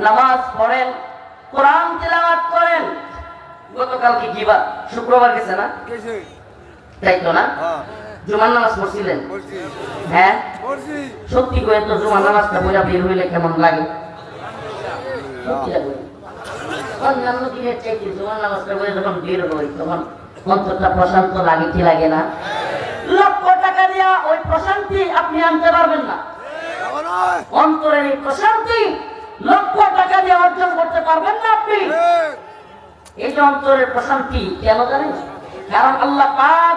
নামাজ পড়েন, কোরআন তেলাওয়াত করেন। গতকালকে কি বার? শুক্রবার গেছে না? তাই তো না? জুমার নামাজ পড়ছিলেন? হ্যাঁ, সত্যি করে তো জুমার নামাজটা পড়া বের হইলে কেমন লাগে? অন্যান্য দিনের চাইতে জুমার নামাজটা পড়ে যখন বের হই তখন অন্তরটা প্রশান্ত লাগে কি লাগে না? লক্ষ টাকা দিয়া ওই প্রশান্তি আপনি আনতে পারবেন না। অন্তরের এই প্রশান্তি লক্ষ টাকা দিয়ে অর্জন করতে পারবেন না আপনি। এই যে অন্তরের প্রশান্তি কেন জানেন? কারণ আল্লাহ পাক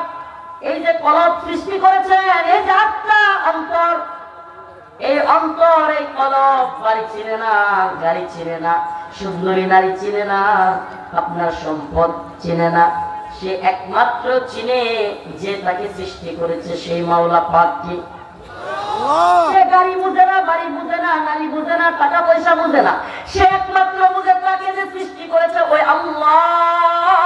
এই যে কলব সৃষ্টি করেছেন, এই যে আত্মা অন্তর, এই অন্তর, এই কলব বাড়ি চিনে না, গাড়ি চিনে না, সুন্দরী নারী চিনে না, আপনার সম্পদ চিনে না। সে একমাত্র চিনে যে তাকে সৃষ্টি করেছে, সেই মাওলা পাককে। সে গাড়ি বুঝে না, বাড়ি বুঝে না, নারী বুঝে না, টাকা পয়সা বুঝে না। সে একমাত্র বুঝে তাকে যে সৃষ্টি করেছে ওই আল্লাহ।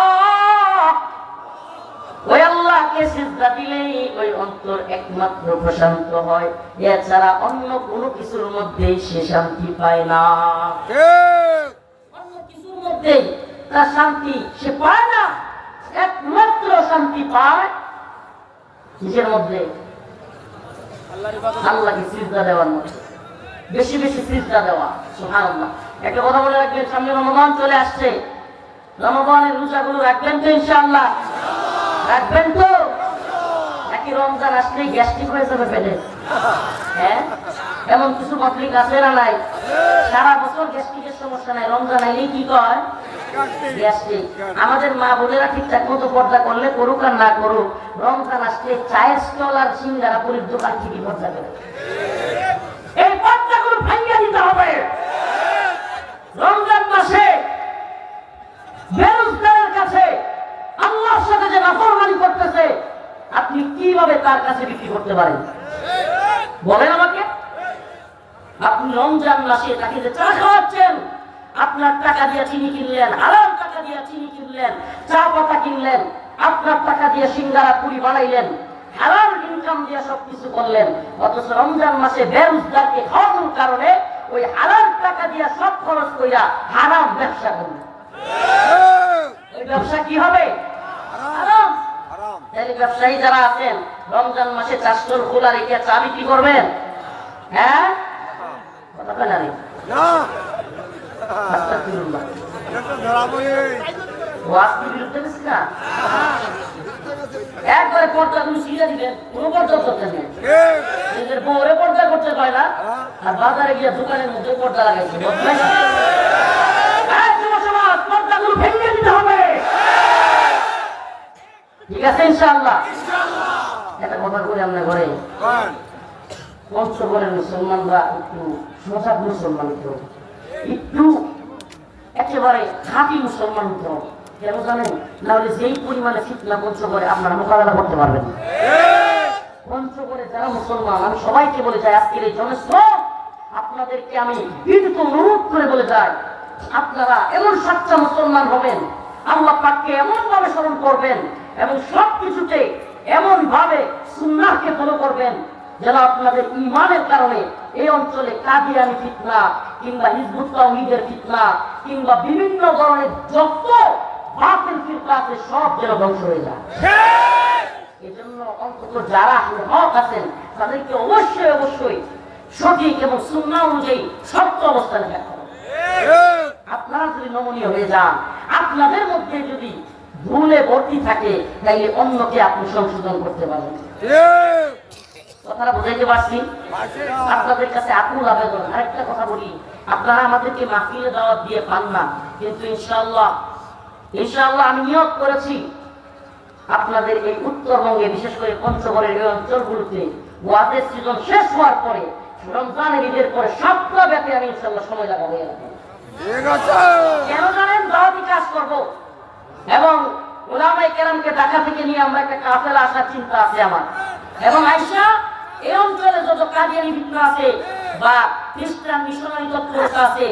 ওই আল্লাহকে সিজদা দিলেই ওই অন্তর একমাত্র প্রশান্ত হয়, এছাড়া অন্য কোনো কিছুর মধ্যেই সে শান্তি পায় না। অন্য কিছুর মধ্যে তার শান্তি সে পায় না। একমাত্র শান্তি পায় নিজের মধ্যে, আল্লাহকে সিজদা দেওয়ার মধ্যে, বেশি বেশি সিজদা দেওয়া। সুবহানাল্লাহ। একটা কথা বলে রাখবেন, সামনে রমজান চলে আসছে। রমজানের রোজাগুলো রাখবেন তো ইনশাআল্লাহ? রাখবেন তো? নাকি রমজান আসলেই গ্যাস্ট্রিক হয়ে যাবে পেটে? হ্যাঁ, এমন কিছু পাবলিক আছে না নাই? সারা বছর গ্যাস্ট্রিকের সমস্যা নাই, রমজান আইলেই কি কয়? গ্যাস্ট্রিক। আমাদের মা বোনেরা ঠিকঠাক মতো পর্দা করলে করুক আর না করুক, রমজান আসলে চায়ের স্টল আর সিঙ্গারা পুরীর দোকান থেকে পর্দা করে। এই পর্দাগুলো ভাঙিয়ে দিতে হবে। রমজান মাসে বেরোজগারের কাছে আল্লাহর সাথে যে নাফরমানি করতেছে, আপনি কিভাবে তার কাছে বিক্রি করতে পারেন? বলেন আমাকে। আপনি রমজান মাসে তাকে যে চা খাওয়াচ্ছেন, আপনার টাকা দিয়ে চিনি কিনলেন, হারাম টাকা দিয়ে চিনি কিনলেন, চা পাতা কিনলেন, আপনার টাকা দিয়ে সিঙ্গারা পুরি বানাইলেন, হারাম ইনকাম দিয়ে সবকিছু করলেন, অথচ রমজান মাসে বেরোজগারকে খাওয়ানোর কারণে ওই হারাম টাকা দিয়ে সব খরচ কইরা হারাম ব্যবসা করলেন। ওই ব্যবসা কি হবে? হারাম। তাহলে ব্যবসায়ী যারা আছেন, রমজান মাসে 4 স্টল খোলা রেখে চা বিক্রি করবেন? হ্যাঁ, কথা বলেন না। একবারে পর্দা তুমি শিখে দিবেন, কোনো পর্দা করতে নেই। নিজের বউরে পর্দা করতে পারে না, আর বাজারে গিয়ে দোকানের মধ্যে পর্দা লাগাইছে। পর্দাগুলো ভেঙে দিতে হবে, ঠিক আছে ইনশাআল্লাহ? একটা কথা বলি, আমরা ঘরে পঞ্চগড়ের মুসলমানরা একটু সজাগ মুসলমান, একটু একেবারে খাঁটি মুসলমান হতে হবে। কেন জানেন? নাহলে যেই পরিমাণে ফিতনা পঞ্চগড়ে আপনারা মোকাবেলা করতে পারবেন। পঞ্চগড়ে যারা মুসলমান, আমি সবাইকে বলে যাই, আজকের এই জনস্রোত আপনাদেরকে আমি বিনীত অনুরোধ করে বলে যাই, আপনারা এমন সাচ্চা মুসলমান হবেন, আল্লাহ পাককে এমন ভাবে স্মরণ করবেন এবং সবকিছুতে এমন ভাবে সুন্নাহকে ফলো করবেন যেন আপনাদের ঈমানের কারণে এই অঞ্চলে কাদিয়ানি ফিতনা কিংবা হিজবুত তাওহীদের ফিতনা কিংবা বিভিন্ন ধরনের যত বাতিল ফিরকা আছে সব যেন ধ্বংস হয়ে যায়। এজন্য অন্তত যারা হক আছেন তাদেরকে অবশ্যই অবশ্যই সঠিক এবং সুন্নাহ অনুযায়ী সত্য অবস্থানে থাকতে হবে। আপনারা যদি নমনীয় হয়ে যান, আপনাদের মধ্যে যদি ভুলে ভর্তি থাকে, তাইলে অন্যকে আপনি সংশোধন করতে পারবেন। কথাটা বুঝাইতে পারছি? আপনাদের কাছে আকুল আবেদন। আরেকটা কথা বলি, আপনারা আমাদেরকে মাহফিলে দাওয়াত দিয়ে পান না, কিন্তু ইনশাআল্লাহ ইনশাআল্লাহ আমি নিয়ত করেছি আপনাদের এই উত্তরবঙ্গে, বিশেষ করে পঞ্চগড়ের এই অঞ্চলগুলোতে ওয়াজের সিজন শেষ হওয়ার পরে, রমজানের ঈদের পরে সপ্তাহব্যাপী আমি ইনশাআল্লাহ সময় লাগাবো। কেন জানেন? দাওয়াতি কাজ করব এবং উলামায়ে কেরামকে ঢাকা থেকে নিয়ে আমরা একটা কাফেলা আসার চিন্তা আছে আমার। এবং আয়েশা এই অঞ্চলে যত কাদিয়ানি ফিতনা আছে বা খ্রিস্টান মিশনারি তৎপরতা আছে,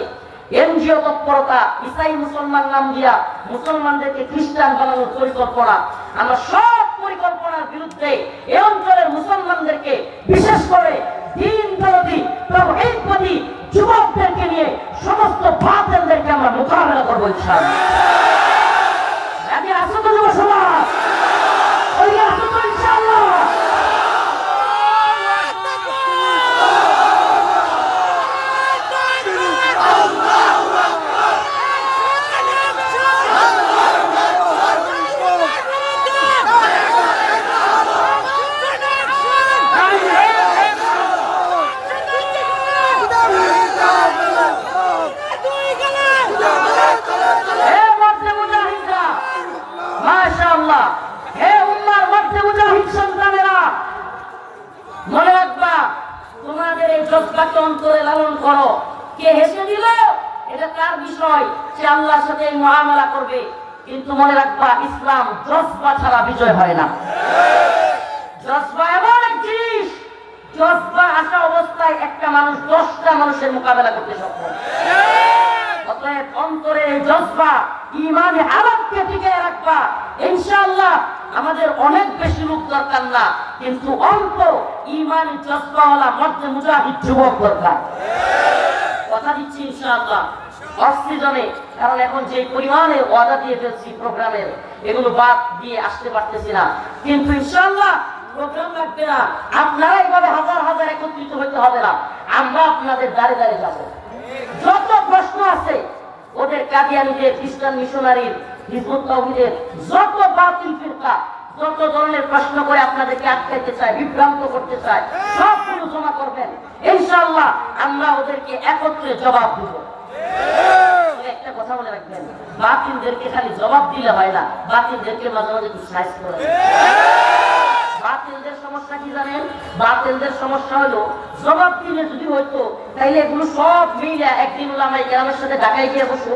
এনজিও তৎপরতা, ইসাই মুসলমান নাম দিয়া মুসলমানদেরকে খ্রিস্টান বানানোর পরিকল্পনা, আমরা সব পরিকল্পনার বিরুদ্ধে এই অঞ্চলের মুসলমানদেরকে, বিশেষ করে দ্বীন বিরোধী তাওহীদবাদী যুবকদেরকে নিয়ে সমস্ত বাতিলদেরকে আমরা মোকাবেলা করবো ইনশাআল্লাহ। রাজি আছো তো যুব সমাজ? ওই আছো তো ইনশাআল্লাহ? মনে রাখবা, তোমাদের এই জজ্বাকে অন্তরে লালন করো। কে হেসে দিল এটা তার বিষয়, সে আল্লাহর সাথে মুআমালা করবে। কিন্তু মনে রাখবা, ইসলাম জজ্বা ছাড়া বিজয় হয় না। জজ্বা এমন এক জিনিস, জজ্বা আসা অবস্থায় একটা মানুষ 10টা মানুষের মোকাবেলা করতে সক্ষম। অতএব অন্তরে এই জজ্বা, ঈমানে হালাতকে টিকিয়ে রাখবা। ইনশাআল্লাহ আমাদের অনেক বেশি লোক দরকার না, কিন্তু অল্প ঈমানি জজ্বাওয়ালা মধ্যে মুজাহিদ যুবক দরকার। কথা দিচ্ছি ইনশাআল্লাহ অফ সিজনে, কারণ এখন যে পরিমাণে ওয়াদা দিয়ে ফেলছি প্রোগ্রামের, এগুলো বাদ দিয়ে আসতে পারতেছি না। কিন্তু ইনশাআল্লাহ প্রোগ্রাম লাগবে না, আপনারা এইভাবে হাজার হাজার একত্রিত হইতে হবে না। আমরা আপনাদের দাঁড়ে দাঁড়ে যাব। যত প্রশ্ন আছে ওদের কাদিয়ানীদের, খ্রিস্টান মিশনারির, হিজবুত তাওহীদের যত বাতিল ফিরকা যত ধরনের প্রশ্ন করে আপনাদেরকে আটকাইতে চায়, বিভ্রান্ত করতে চায়, সবগুলো জমা করবেন। ইনশাআল্লাহ আমরা ওদেরকে একত্রে জবাব দেব। একটা কথা মনে রাখবেন, বাতিলদেরকে খালি জবাব দিলে হয় না, বাতিলদেরকে মাঝে মাঝে একটু সাইজ করে। বাতিলদের সমস্যা কি জানেন? বাতিলদের সমস্যা হলো, জবাব দিলে যদি হইতো তাইলে এগুলো সব মিলে একদিন উলামায়ে কেরামের সাথে ঢাকায় গিয়ে বসো।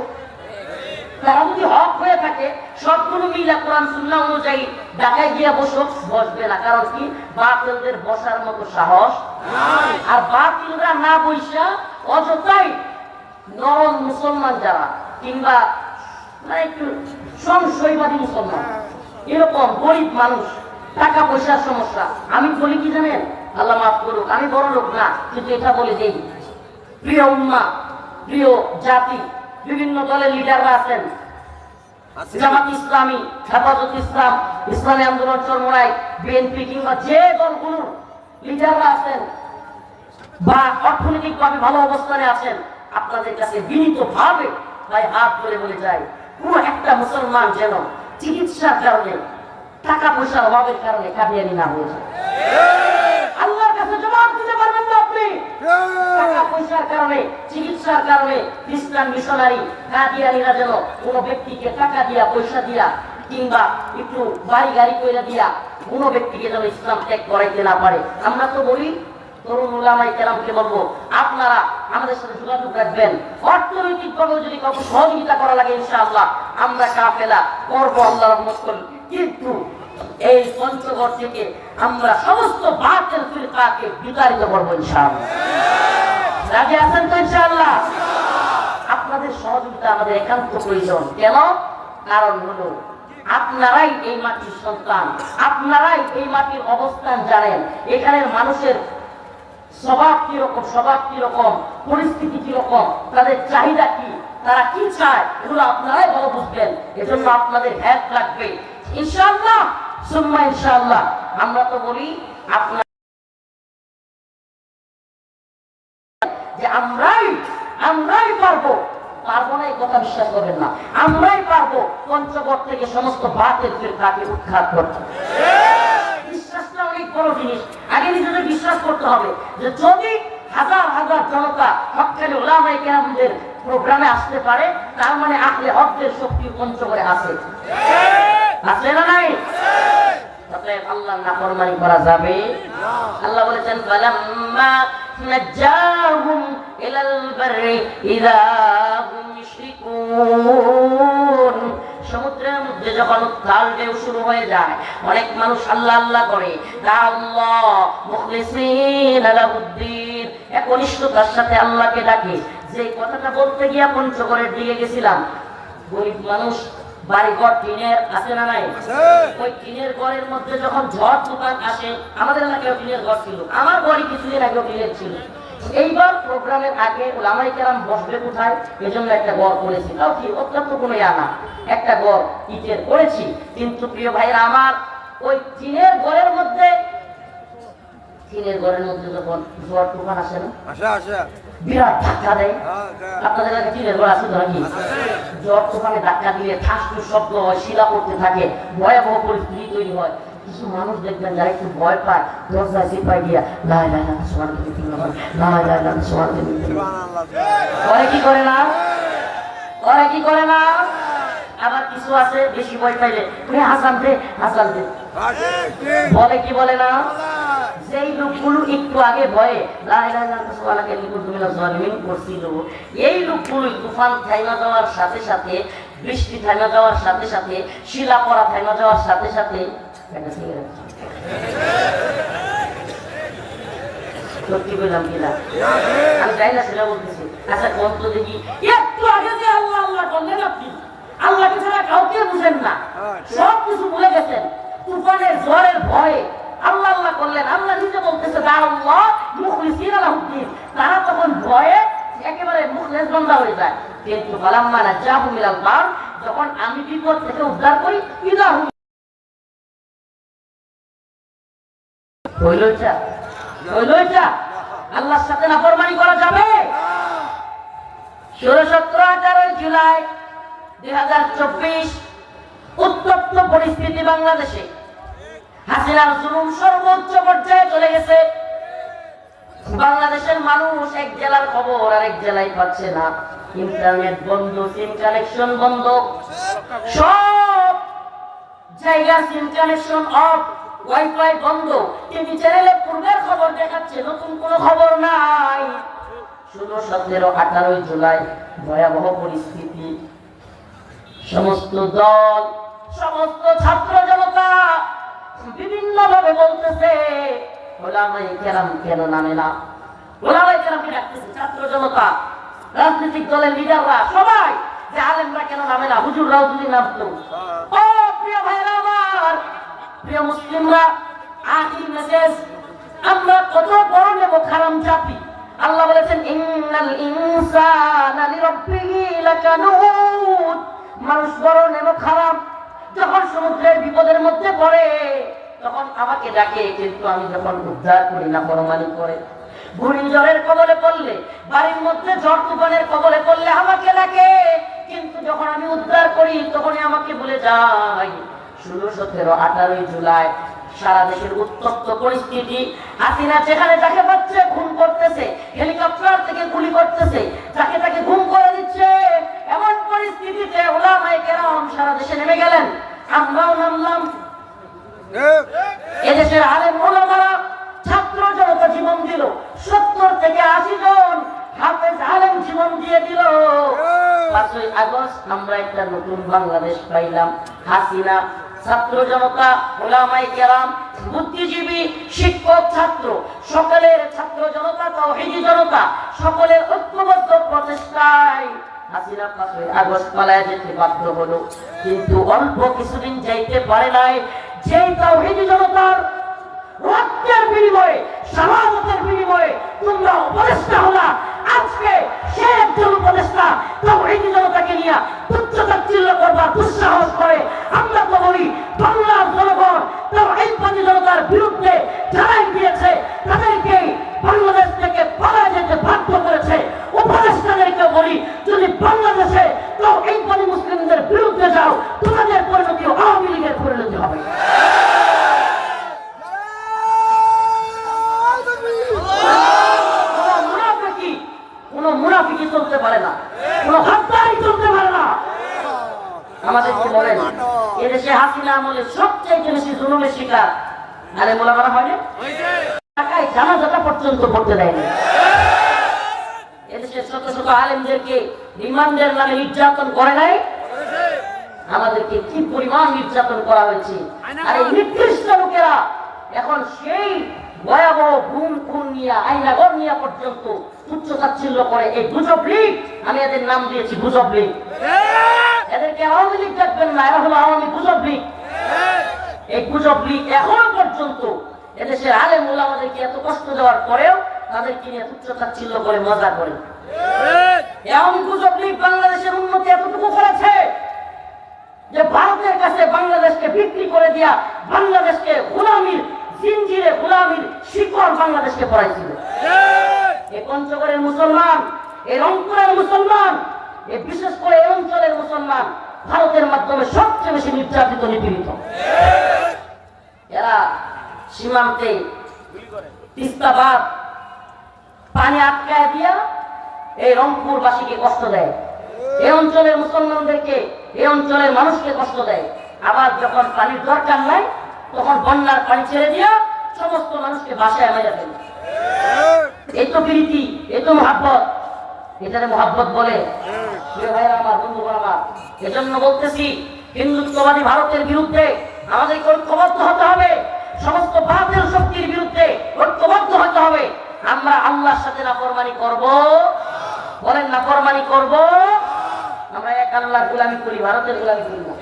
তারা যদি হক হয়ে থাকে সবগুলো মিলে কোরআন সুন্নাহ অনুযায়ী ঢাকায় গিয়ে বসো, বসবে না। কারণ কি? বাতিলদের বসার মতো সাহস নাই। আর বাতিলরা না বইসা অযথাই নরম মুসলমান যারা, কিংবা মানে একটু সংশয়বাদী মুসলমান, এরকম গরিব মানুষ, টাকা পয়সার সমস্যা, আমি বলি কি জানেন? আল্লাহ মাফ করুক, আমি বড় লোক না, কিন্তু এটা বলে দেই, প্রিয় উম্মাহ, প্রিয় জাতি, বিভিন্ন দলের লিডাররা আছেন, জামাত ইসলামী, হেফাজত ইসলাম, ইসলামী আন্দোলন চরমোনাই, বিএনপি, কিংবা যে দলগুলোর লিডাররা আছেন বা অর্থনৈতিকভাবে ভালো অবস্থানে আছেন, আপনাদের কাছে বিনীতভাবে ভাই হাত ধরে বলে যায়, পুরো একটা মুসলমান যেন চিকিৎসার কারণে, টাকা পয়সার অভাবের কারণে কাদিয়ানি না হয়ে যায়। আল্লাহর কাছে জবাব দিতে পারবেন না আপনি। টাকা পয়সার কারণে, চিকিৎসার কারণে খ্রিস্টান মিশনারি কাদিয়ানিরা যেন কোনো ব্যক্তিকে টাকা দিয়া, পয়সা দিয়া, কিংবা একটু বাড়ি গাড়ি কইরা দিয়া কোনো ব্যক্তিকে যেন ইসলাম ত্যাগ করাইতে না পারে। আমরা তো বলি, তরুণ উলামায়ে কেরামকে বলবো, আপনারা আমাদের সাথে যোগাযোগ রাখবেন। অর্থনৈতিকভাবে যদি কাউকে সহযোগিতা করা লাগে, ইনশাআল্লাহ আমরা কাফেলা করবো আল্লাহর রহমত করলে। কিন্তু এই পঞ্চগড় থেকে আমরা সমস্ত বাতিল ফিরকাকে বিতাড়িত করবো ইনশাআল্লাহ। রাজি আছেন তো ইনশাআল্লাহ? আপনাদের সহযোগিতা আমাদের একান্ত প্রয়োজন। কেন? কারণ হলো আপনারাই এই মাটির সন্তান, আপনারাই এই মাটির অবস্থান জানেন, এখানের মানুষের স্বভাব কিরকম, পরিস্থিতি কিরকম, তাদের চাহিদা কি, তারা কি চায়, এগুলো আপনারাই ভালো বুঝবেন। এজন্য আপনাদের হেল্প লাগবে ইনশাআল্লাহ, সুম্মা ইনশাআল্লাহ। আমরা তো বলি আপনার যে আমরাই পারবো না, এই কথা বিশ্বাস করবেন না। আমরাই পারবো পঞ্চগড় থেকে সমস্ত বাতিল ফিরকাকে উৎখাত করতে। বিশ্বাসটা অনেক বড় জিনিস। আগে নিজেদের বিশ্বাস করতে হবে যে যদি হাজার হাজার জনতা হক্কানি উলামায়ে কেরামদের প্রোগ্রামে আসতে পারে, তার মানে আহলে হকদের শক্তি পঞ্চগড়ে আছে। আছে না নাই? অতএব আল্লাহর নাফরমানি করা যাবে না। আল্লাহ বলেছেন, ফালাম্মা নাজ্জাহুম ইলাল বাররি ইযা হুম মুশরিকুন। সমুদ্রের মধ্যে যখন উত্তাল ঢেউ শুরু হয়ে যায়, অনেক মানুষ আল্লাহ আল্লাহ করে, আল্লাহ মুখলিসিনা লাহুদ্দিন, একনিষ্ঠতার সাথে আল্লাহকে ডাকে। যে কথাটা বলতে গিয়া পঞ্চগড়ের দিকে গেছিলাম, গরিব মানুষ, বাড়ি ঘর টিনের আছে না নাই? ওই টিনের ঘরের মধ্যে যখন ঝড় তুফান আসে, আমাদের এলাকায় টিনের ঘর ছিল, আমার ঘরে কিছুদিন আগে টিনের ছিল। এইবার প্রোগ্রামের আগে ওলামায়ে কেরাম বসবে কোথায়, এজন্য একটা ঘর করেছি। তাও কি অত্যন্ত কোনো না, একটা ঘর ইটের করেছি। কিন্তু প্রিয় ভাইরা আমার, ওই টিনের ঘরের মধ্যে যখন ঝড় তুফান আসে না, বিরাট ধাক্কা দেয়। আপনাদের এলাকায় টিনের ঘর আছে তো নাকি? ঝড় তুফানে ধাক্কা দিলে ঠাসঠুস শব্দ হয়, শিলা পড়তে থাকে, ভয়াবহ পরিস্থিতি তৈরি হয়। কিছু মানুষ দেখবেন যারা একটু ভয় পায়, দরজায় চিপাই দিয়া লা ইলাহা ইল্লাল্লাহ সুবহানাল্লাহ, লা ইলাহা ইল্লাল্লাহ সুবহানাল্লাহ, করে কি করে না? করে কি করে না? আবার কিছু আছে বেশি ভয় পাইলে হাসান দে বলে, কি বলে না? যেই লোকগুলো একটু আগে ভয়ে লা ইলাহা ইল্লাল্লাহ সুবহানাল্লাহ করছিল, এই লোকগুলো তুফান থাইমা যাওয়ার সাথে সাথে, বৃষ্টি থাইমা যাওয়ার সাথে সাথে, শিলা পড়া থাইমা যাওয়ার সাথে সাথে সত্যি বললাম কিনা? আমি যাই না সেটা বলতেছি। আচ্ছা কোন তো দেখি, একটু আগে যে আল্লাহ আল্লাহ করলেন, আপনি আল্লাহকে ছাড়া কাউকে বুঝেন না, সব কিছু ভুলে গেছেন। তুফানের ঝড়ের ভয়ে আল্লাহ আল্লাহ করলেন, আল্লাহ নিজে বলতেছে আল্লাহ মুখলিসিনা লাহুদ্দিন, তারা তখন ভয়ে একেবারে মুখলেস বান্দা হয়ে যায়। কিন্তু ফালাম্মা নাজাহুম মিনাল বার, যখন আমি বিপদ থেকে উদ্ধার করি, ইদাহু আল্লাহর সাথে নাফরমানি করা যাবে? 17-18 জুলাই 2024 উত্তপ্ত পরিস্থিতি বাংলাদেশে। হাসিনার জুলুম সর্বোচ্চ পর্যায়ে চলে গেছে। বাংলাদেশের মানুষ এক জেলার খবর আরেক জেলায় পাচ্ছে না, ইন্টারনেট বন্ধ, সিম কানেকশন বন্ধ, সব জায়গা সিম কানেকশন অফ, ওয়াইফাই বন্ধ, টিভি চ্যানেলে পূর্বের খবর দেখাচ্ছে, নতুন কোনো খবর নাই। 17-18 জুলাই ভয়াবহ পরিস্থিতি। সমস্ত দল, সমস্ত ছাত্র জনতা বিভিন্ন ভাবে বলতেছে ওলামায়ে কেরাম কেন নামে না? ওলামায়ে কেরামকে ডাকতেছে ছাত্র জনতা, রাজনৈতিক দলের লিডাররা সবাই, যে আলেমরা কেন নামে না, হুজুররাও যদি নামতো। ও প্রিয় ভাইরা আমার, প্রিয় মুসলিমরা, আখির মেসেজ, আমরা কত বড় নেব খারাম জাতি। আল্লাহ বলেছেন ইন্নাল ইনসানা লিরাব্বিহি লাকানুত, মানুষ বড় নেব খারাপ। যখন সমুদ্রের বিপদের মধ্যে পড়ে তখন আমাকে ডাকে, কিন্তু আমি যখন উদ্ধার করি না ফরমানি করে। ঘূর্ণিঝড়ের কবলে পড়লে, বাড়ির মধ্যে ঝড় তুফানের কবলে পড়লে আমাকে ডাকে, কিন্তু যখন আমি উদ্ধার করি তখনই আমাকে ভুলে যায়। 17-18 জুলাই সারা দেশের উত্তপ্ত পরিস্থিতি। হাসিনা যেখানে যাকে পাচ্ছে খুন করতেছে, হেলিকপ্টার থেকে গুলি করতেছে, যাকে তাকে গুম করে দিচ্ছে। এমন পরিস্থিতিতে উলামায়ে কেরাম সারা দেশে নেমে গেলেন, আমরাও নামলাম। এদেশের আলেম উলামারা, ছাত্র জনতা জীবন দিল, 70 থেকে 80 জন হাফেজ আলেম জীবন দিয়ে দিল। 5ই আগস্ট আমরা একটা নতুন বাংলাদেশ পাইলাম। হাসিনা, ছাত্র জনতা, উলামায়ে কেরাম, বুদ্ধিজীবী, শিক্ষক, ছাত্র, সকলের ছাত্র জনতা, তাওহীদি জনতা, সকলের ঐক্যবদ্ধ প্রচেষ্টায় হাসিনা 5ই আগস্ট পালায়া যেতে বাধ্য হলো। কিন্তু অল্প কিছুদিন যাইতে পারে নাই, যেই তাওহীদি জনতার রক্তের বিনিময়ে, শাহাদাতের বিনিময়ে তোমরা উপদেষ্টা হলা, আজকে সে একজন উপদেষ্টা তাওহীদি জনতাকে নিয়ে তুচ্ছ-তাচ্ছিল্য করবার দুঃসাহস করে। আমরা তো বলি বাংলার জনগণ তাওহীদবাদী জনতার বিরুদ্ধে যারাই দিয়েছে তাদেরকে বাংলাদেশ থেকে পালিয়ে যেতে বাধ্য করেছে। উপদেষ্টাদেরকে বলি, যদি বাংলাদেশে তাওহীদবাদী মুসলিমদের বিরুদ্ধে যাও, তোমাদের পরিণতি আওয়ামী লীগের পরিণতি হবে। কোনো মুনাফিকি চলতে পারে না, কোনো হত্যাই চলতে পারে না। আমাদেরকে বলেন, এদেশে হাসিনা আমলে সবচেয়ে বেশি জুলুমের শিকার আলেম ওলামারা হয় না? ঢাকায় জানাজাটা পর্যন্ত পড়তে দেয়নি। এদেশের শত শত আলেমদেরকে রিমান্ডের নামে নির্যাতন করে নাই? আমাদেরকে কি পরিমাণ নির্যাতন করা হয়েছে। আর এই নিকৃষ্ট লোকেরা এখন সেই ভয়াবহ গুম খুন নিয়ে আইনাগর নিয়ে পর্যন্ত তুচ্ছ তাচ্ছিল্য করে। এই গুজব লীগ, আমি এদের নাম দিয়েছি গুজব লীগ। এদেরকে আওয়ামী লীগ দেখবেন না, এরা হলো আওয়ামী গুজব লীগ। এই গুজব লীগ এখনো পর্যন্ত এদেশের আলেম ওলামাদেরকে এত কষ্ট দেওয়ার পরেও তাদেরকে নিয়ে তুচ্ছ তাচ্ছিল্য করে মজা করে। আওয়ামী গুজব লীগ বাংলাদেশের উন্নতি এতটুকু করেছে যে ভারতের কাছে বাংলাদেশকে বিক্রি করে দিয়া বাংলাদেশকে গোলামির জিনজিরে গোলামির শিকড় বাংলাদেশকে পড়াইছিল। এই পঞ্চগড়ের মুসলমান, এই রংপুরের মুসলমান, এই বিশেষ করে এই অঞ্চলের মুসলমান ভারতের মাধ্যমে সবচেয়ে বেশি নির্যাতিত নিপীড়িত। এরা সীমান্তে তিস্তাবাদ পানি আটকায় দিয়া এই রংপুরবাসীকে কষ্ট দেয়, এই অঞ্চলের মুসলমানদেরকে, এই অঞ্চলের মানুষকে কষ্ট দেয়। আবার যখন পানির দরকার নাই তখন বন্যার পানি ছেড়ে দিয়া সমস্ত মানুষকে বাসায় মেরে ফেলে। এই তো প্রীতি, এই তো মহাব্বত, এটারে মহাব্বত বলে। ভাইরা আমার, বন্ধুগণ আমার, এজন্য বলতেছি হিন্দুত্ববাদী ভারতের বিরুদ্ধে আমাদেরকে ঐক্যবদ্ধ হতে হবে। সমস্ত বাতিল শক্তির বিরুদ্ধে ঐক্যবদ্ধ হতে হবে। আমরা আল্লাহর সাথে নাফরমানি করব, বলেন নাফরমানি করব। আমরা এক আল্লাহর গোলামি করি, ভারতের গোলামি করি না।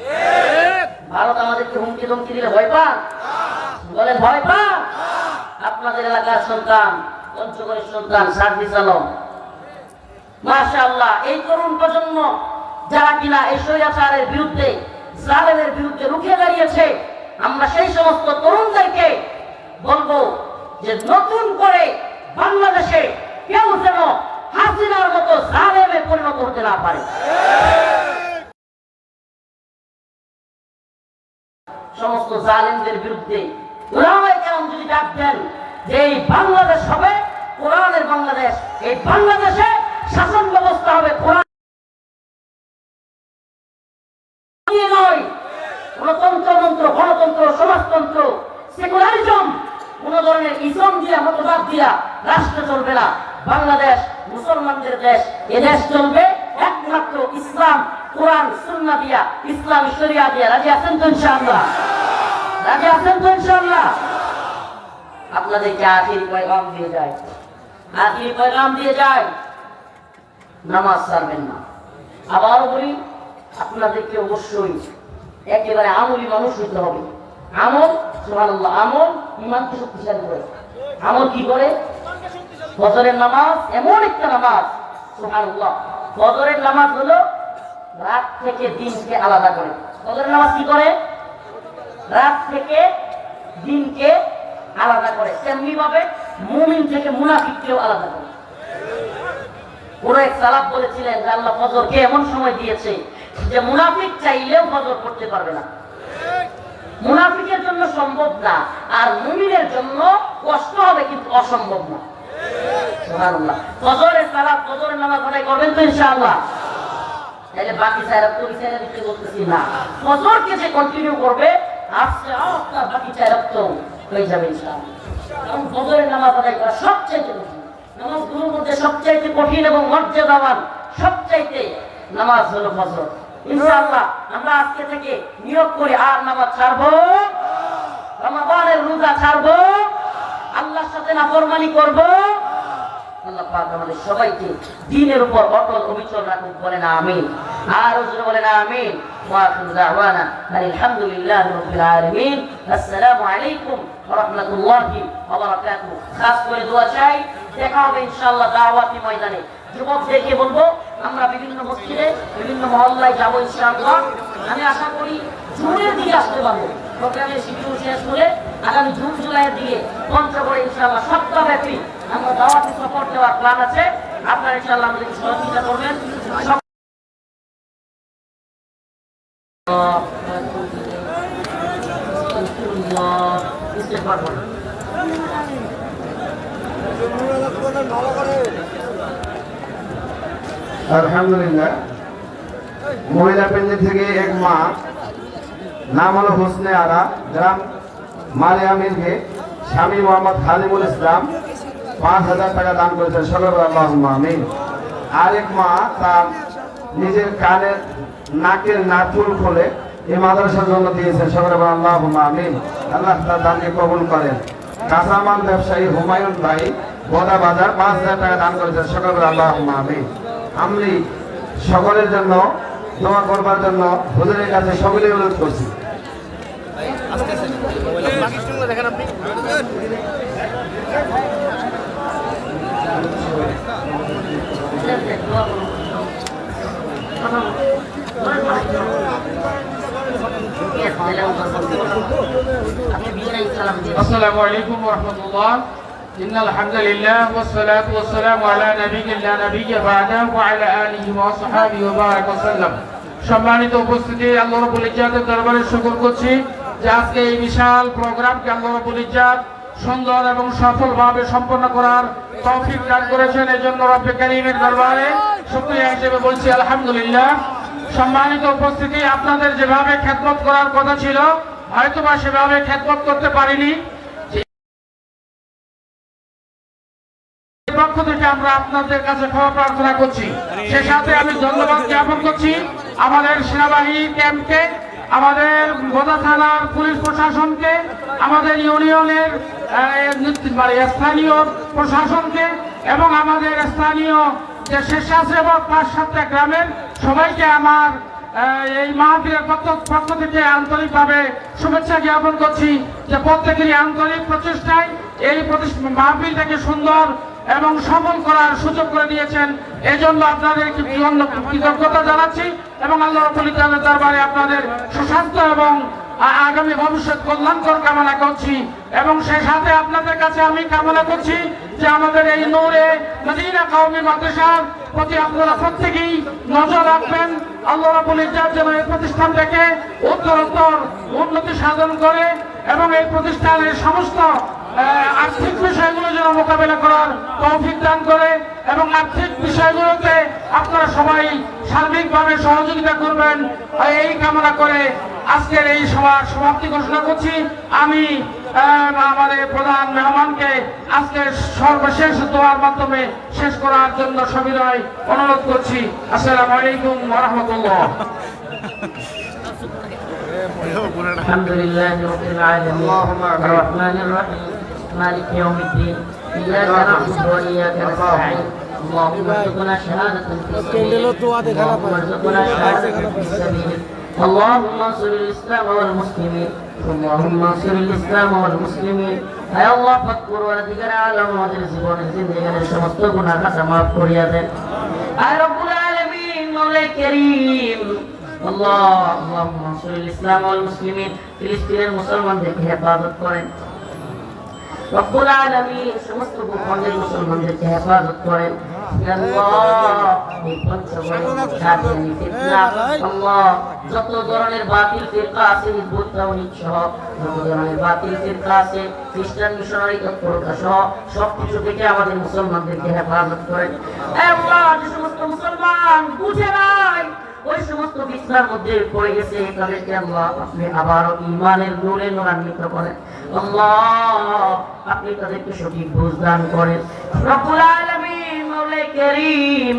ভারত আমাদেরকে হুমকি ধমকি দিলে ভয় পান? বলেন ভয় পান? আপনাদের এলাকার সন্তান, পঞ্চগড়ের সন্তান সার্জিস আলম, মাশাআল্লাহ, এই তরুণ প্রজন্ম যারা কিনা এই স্বৈরাচারের বিরুদ্ধে, জালেমের বিরুদ্ধে রুখে দাঁড়িয়েছে, আমরা সেই সমস্ত তরুণদেরকে বলবো যে নতুন করে বাংলাদেশে কেউ যেন হাসিনার মতো জালেমে পরিণত হতে না পারে। সমস্ত জালেমদের বিরুদ্ধে উলামায়ে কেরাম যদি ডাক দেন যে এই বাংলাদেশ হবে কোরআনের বাংলাদেশ, এই বাংলাদেশে শাসন ব্যবস্থা হবে কোরআন নয়, গণতন্ত্র মন্ত্র, গণতন্ত্র, সমাজতন্ত্র, সেকুলারিজম, কোন ধরনের ইসলাম দিয়া মতবাদ দিয়া রাষ্ট্র চলবে না। বাংলাদেশ মুসলমানদের দেশ, এ দেশ চলবে একমাত্র ইসলাম, কোরআন, সুন্নাহ দিয়া, ইসলামী শরিয়া দিয়া। রাজি আছেন তো ইনশাআল্লাহ? রাজি আছেন তো ইনশাআল্লাহ? আপনাদেরকে আখিরি পয়গাম দিয়ে যায়, আখিরি পয়গাম দিয়ে যায়, নামাজ ছাড়বেন না। আবারও বলি, আপনাদেরকে অবশ্যই একেবারে আমলি মানুষ হইতে হবে। আমল, সুবহানাল্লাহ, আমল ঈমানকে শক্তিশালী করে। আমল কি করে? ফজরের নামাজ এমন একটা নামাজ, সুবহানাল্লাহ, ফজরের নামাজ হলো রাত থেকে দিনকে আলাদা করে। ফজরের নামাজ কি করে? রাত থেকে দিনকে আলাদা করে। তেমনি ভাবে মুমিন থেকে মুনাফিককেও আলাদা করে। পুরো এক সালাফ বলেছিলেন যে আল্লাহ ফজরকে এমন সময় দিয়েছে যে মুনাফিক চাইলেও ফজর পড়তে পারবে না। মুনাফিকের জন্য সম্ভব না, আর মুমিনের জন্য কষ্ট হবে কিন্তু অসম্ভব না। সুবহানাল্লাহ। ফজরের সালাত, ফজরের নামাজ আদায় করবেন তো ইনশাআল্লাহ? তাহলে বাকি সারা পুরি সারা দিতে বলতেছি না, ফজরকে যে কন্টিনিউ করবে আজকে আপনার বাকি সারা তো হয়ে যাবে ইনশাআল্লাহ। কারণ ফজরের নামাজ আদায় করা সবচেয়ে কঠিন নামাজগুলোর মধ্যে, সবচাইতে কঠিন এবং মর্যাদাবান সবচাইতে নামাজ হলো ফজর। ইনশাআল্লাহ আমরা আজকে থেকে নিয়োগ করি আর নামাজ ছাড়বো, রমাদানের রোজা ছাড়বো, আল্লাহর সাথে নাফরমানি করব। আল্লাহ পাক আমাদের সবাইকে দ্বীনের উপর অটল অবিচল রাখুক, বলেন আমিন। আর জোরে বলেন আমিন। ওয়া আখিরু দাওয়ানা আলহামদুলিল্লাহি রাব্বিল আলামিন। আসসালামু আলাইকুম ওয়া রাহমাতুল্লাহি ওয়া বারাকাতুহু। খাস করে দোয়া চাই, দেখা হবে ইনশাআল্লাহ দাওয়াতি ময়দানে। যুবকদেরকে বলবো আমরা বিভিন্ন মসজিদে, বিভিন্ন মহল্লায় যাবো ইনশাআল্লাহ। আমি আশা করি জুনের দিকে আসতে পারবো। প্রোগ্রামের শিডিউল শেষ করে আগামী জুন জুলাইয়ের দিকে পঞ্চগড়ে ইনশাআল্লাহ সপ্তাহব্যাপী আমরা দাওয়াতি সফর দেওয়ার প্ল্যান আছে। আপনারা ইনশাআল্লাহ আমাদেরকে সহযোগিতা করবেন।
আলহামদুলিল্লাহ। মহিলা পেন্ডি থেকে এক মা, নাম হলো হোসনে আরা, গ্রাম মালিয়া মিলকে, স্বামী মোহাম্মদ হালিমুল ইসলাম 5,000 টাকা দান করেছেন। সকলে আল্লাহুম্মা আমিন। আর এক মা, তার নিজের কানের নাকের নাথুর খুলে এই মাদ্রাসার জন্য দিয়েছেন। সকলে বলেন আল্লাহুম্মা আমিন। আল্লাহ তার দানকে কবুল করেন। কাঁচামাল ব্যবসায়ী হুমায়ুন ভাই বোদা বাজার 5,000 টাকা দান করেছেন। সকলে বলেন আল্লাহুম্মা আমিন। আমি সকলের জন্য দোয়া করবার জন্য হুজুরের কাছে সকলে অনুরোধ করছি।
السلام عليكم ورحمة الله. إن الحمد لله والصلاة والسلام على نبي لا نبي بعده وعلى آله وصحبه وبارك وسلم. সম্মানিত উপস্থিতি, আল্লাহ রাব্বুল ইজ্জাতের দরবারে শুকর করছি যে আজকে এই বিশাল প্রোগ্রামকে আল্লাহ রাব্বুল ইজ্জাত সুন্দর এবং সফলভাবে সম্পন্ন করার তৌফিক দান করেছেন। এজন্য রব্বে কারীমের দরবারে শুকরিয়া হিসেবে বলছি আলহামদুলিল্লাহ। সম্মানিত উপস্থিতি, আপনাদের যেভাবে খেদমত করার কথা ছিল হয়তোবা সেভাবে খেদমত করতে পারিনি। পক্ষ থেকে আমরা আপনাদের কাছে ক্ষমা প্রার্থনা করছি। সে সাথে আমি ধন্যবাদ জ্ঞাপন করছি আমাদের সেনাবাহিনী ক্যাম্পকে, আমাদের বোদা থানার পুলিশ প্রশাসনকে, আমাদের ইউনিয়নের স্থানীয় প্রশাসনকে এবং আমাদের স্থানীয় যে স্বেচ্ছাসেবক 5-7টা গ্রামের সবাইকে আমার এই মাহফিলের পক্ষ থেকে আন্তরিকভাবে শুভেচ্ছা জ্ঞাপন করছি যে প্রত্যেকেরই আন্তরিক প্রচেষ্টায় এই মাহফিলটাকে সুন্দর এবং সফল করার সুযোগ করে দিয়েছেন। এজন্য আপনাদের কৃতজ্ঞতা জানাচ্ছি এবং আল্লাহ রাব্বুল ইজ্জাতের দরবারে আপনাদের সুস্বাস্থ্য এবং আগামী ভবিষ্যৎ কল্যাণকর কামনা করছি। এবং সেই সাথে আপনাদের কাছে আমি কামনা করছি যে আমাদের এই নূরে মদিনা কওমি মাদ্রাসার প্রতি আপনারা প্রত্যেকেই নজর রাখবেন। আল্লাহ রাব্বুল ইজ্জাত যেন এই প্রতিষ্ঠানটাকে উত্তরোত্তর উন্নতি সাধন করে এবং এই প্রতিষ্ঠানের সমস্ত আর্থিক বিষয়গুলো যেন মোকাবেলা করার তৌফিক দান করে এবং আর্থিক বিষয়গুলোতে আপনারা সবাই সার্বিকভাবে সহযোগিতা করবেন এই কামনা করে আজকের এই সভার সমাপ্তি ঘোষণা করছি। আমি আমাদের প্রধান মেহমানকে আজকের সর্বশেষ দোয়ার মাধ্যমে শেষ করার জন্য সবিনয় অনুরোধ করছি। আসসালামু আলাইকুম ওয়া রাহমাতুল্লাহ।
الحمد لله رب العالمين الرحمن الرحيم مالك يوم الدين إياك نعبد وإياك نستعين اللهم ارزقنا شهادة في سبيلك اللهم ارزقنا شهادة في سبيلك اللهم انصر الإسلام والمسلمين اللهم انصر الإسلام والمسلمين হে আল্লাহ পাক পরওয়ারদিগার আলম আমাদের জীবনের জিন্দেগির সমস্ত গুনাহ খাতা maaf করিয়া দেন। হে রব্বুল আলামিন মওলা কারীম اللهم انصر الإسلام والمسلمين ফিলিস্তিনের মুসলমানদেরকে হেফাজত করেন। রব্বুল আলামিন সমস্ত ভূখণ্ডের মুসলমানদেরকে হেফাজত করেন। যত ধরনের বাতিল ফিরকা আছে হিজবুত তাওহীদ সহ যত ধরনের বাতিল ফিরকা আছে খ্রিস্টান মিশনারি তৎপরতা সহ সবকিছু থেকে আমাদের মুসলমানদেরকে হেফাজত করেন। আল্লাহ যে সমস্ত মুসলমান বুঝে নাই ওই সমস্ত বিছনার মধ্যে পড়ে গেছে তাদেরকে আল্লাহ আপনি আবারও ঈমানের নূরে নূরান্বিত করেন। আল্লাহ আপনি তাদেরকে সঠিক বুঝ দান করেন। রব্বুল আলামিন মওলা কারীম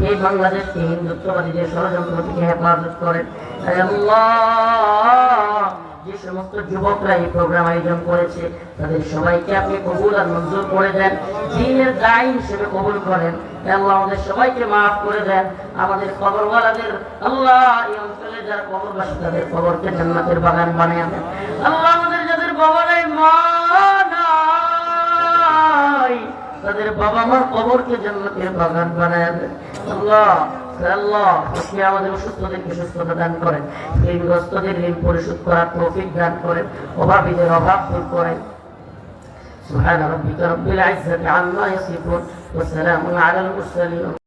এই বাংলাদেশকে হিন্দুত্ববাদীদের ষড়যন্ত্র থেকে হেফাজত করেন। আল্লাহ যে সমস্ত যুবকরা এই প্রোগ্রাম আয়োজন করেছে তাদের সবাইকে আপনি কবুল আর মঞ্জুর করে দেন, দ্বীনের দায়ী হিসেবে কবুল করেন। আল্লাহ আমাদের সবাইকে মাফ করে দেন। আমাদের কবরওয়ালাদের আল্লাহ এই অঞ্চলে যারা কবরবাসী তাদের কবরকে জান্নাতের বাগান বানিয়ে দেন। আল্লাহ আমাদের যাদের কবরে মা নাই তাদের বাবা মার কবরকে জান্নাতের বাগান বানিয়ে দেন। আল্লাহ আল্লাহ আপনি আমাদের অসুস্থদেরকে সুস্থতা দান করেন, ঋণগ্রস্তদের ঋণ পরিশোধ করার তৌফিক দান করেন, অভাবীদের অভাব দূর করেন। সুবহান রাব্বিকা রাব্বিল ইজ্জাতি আম্মা ইয়াসিফুন ওয়া সালামুন আলাল মুরসালিন।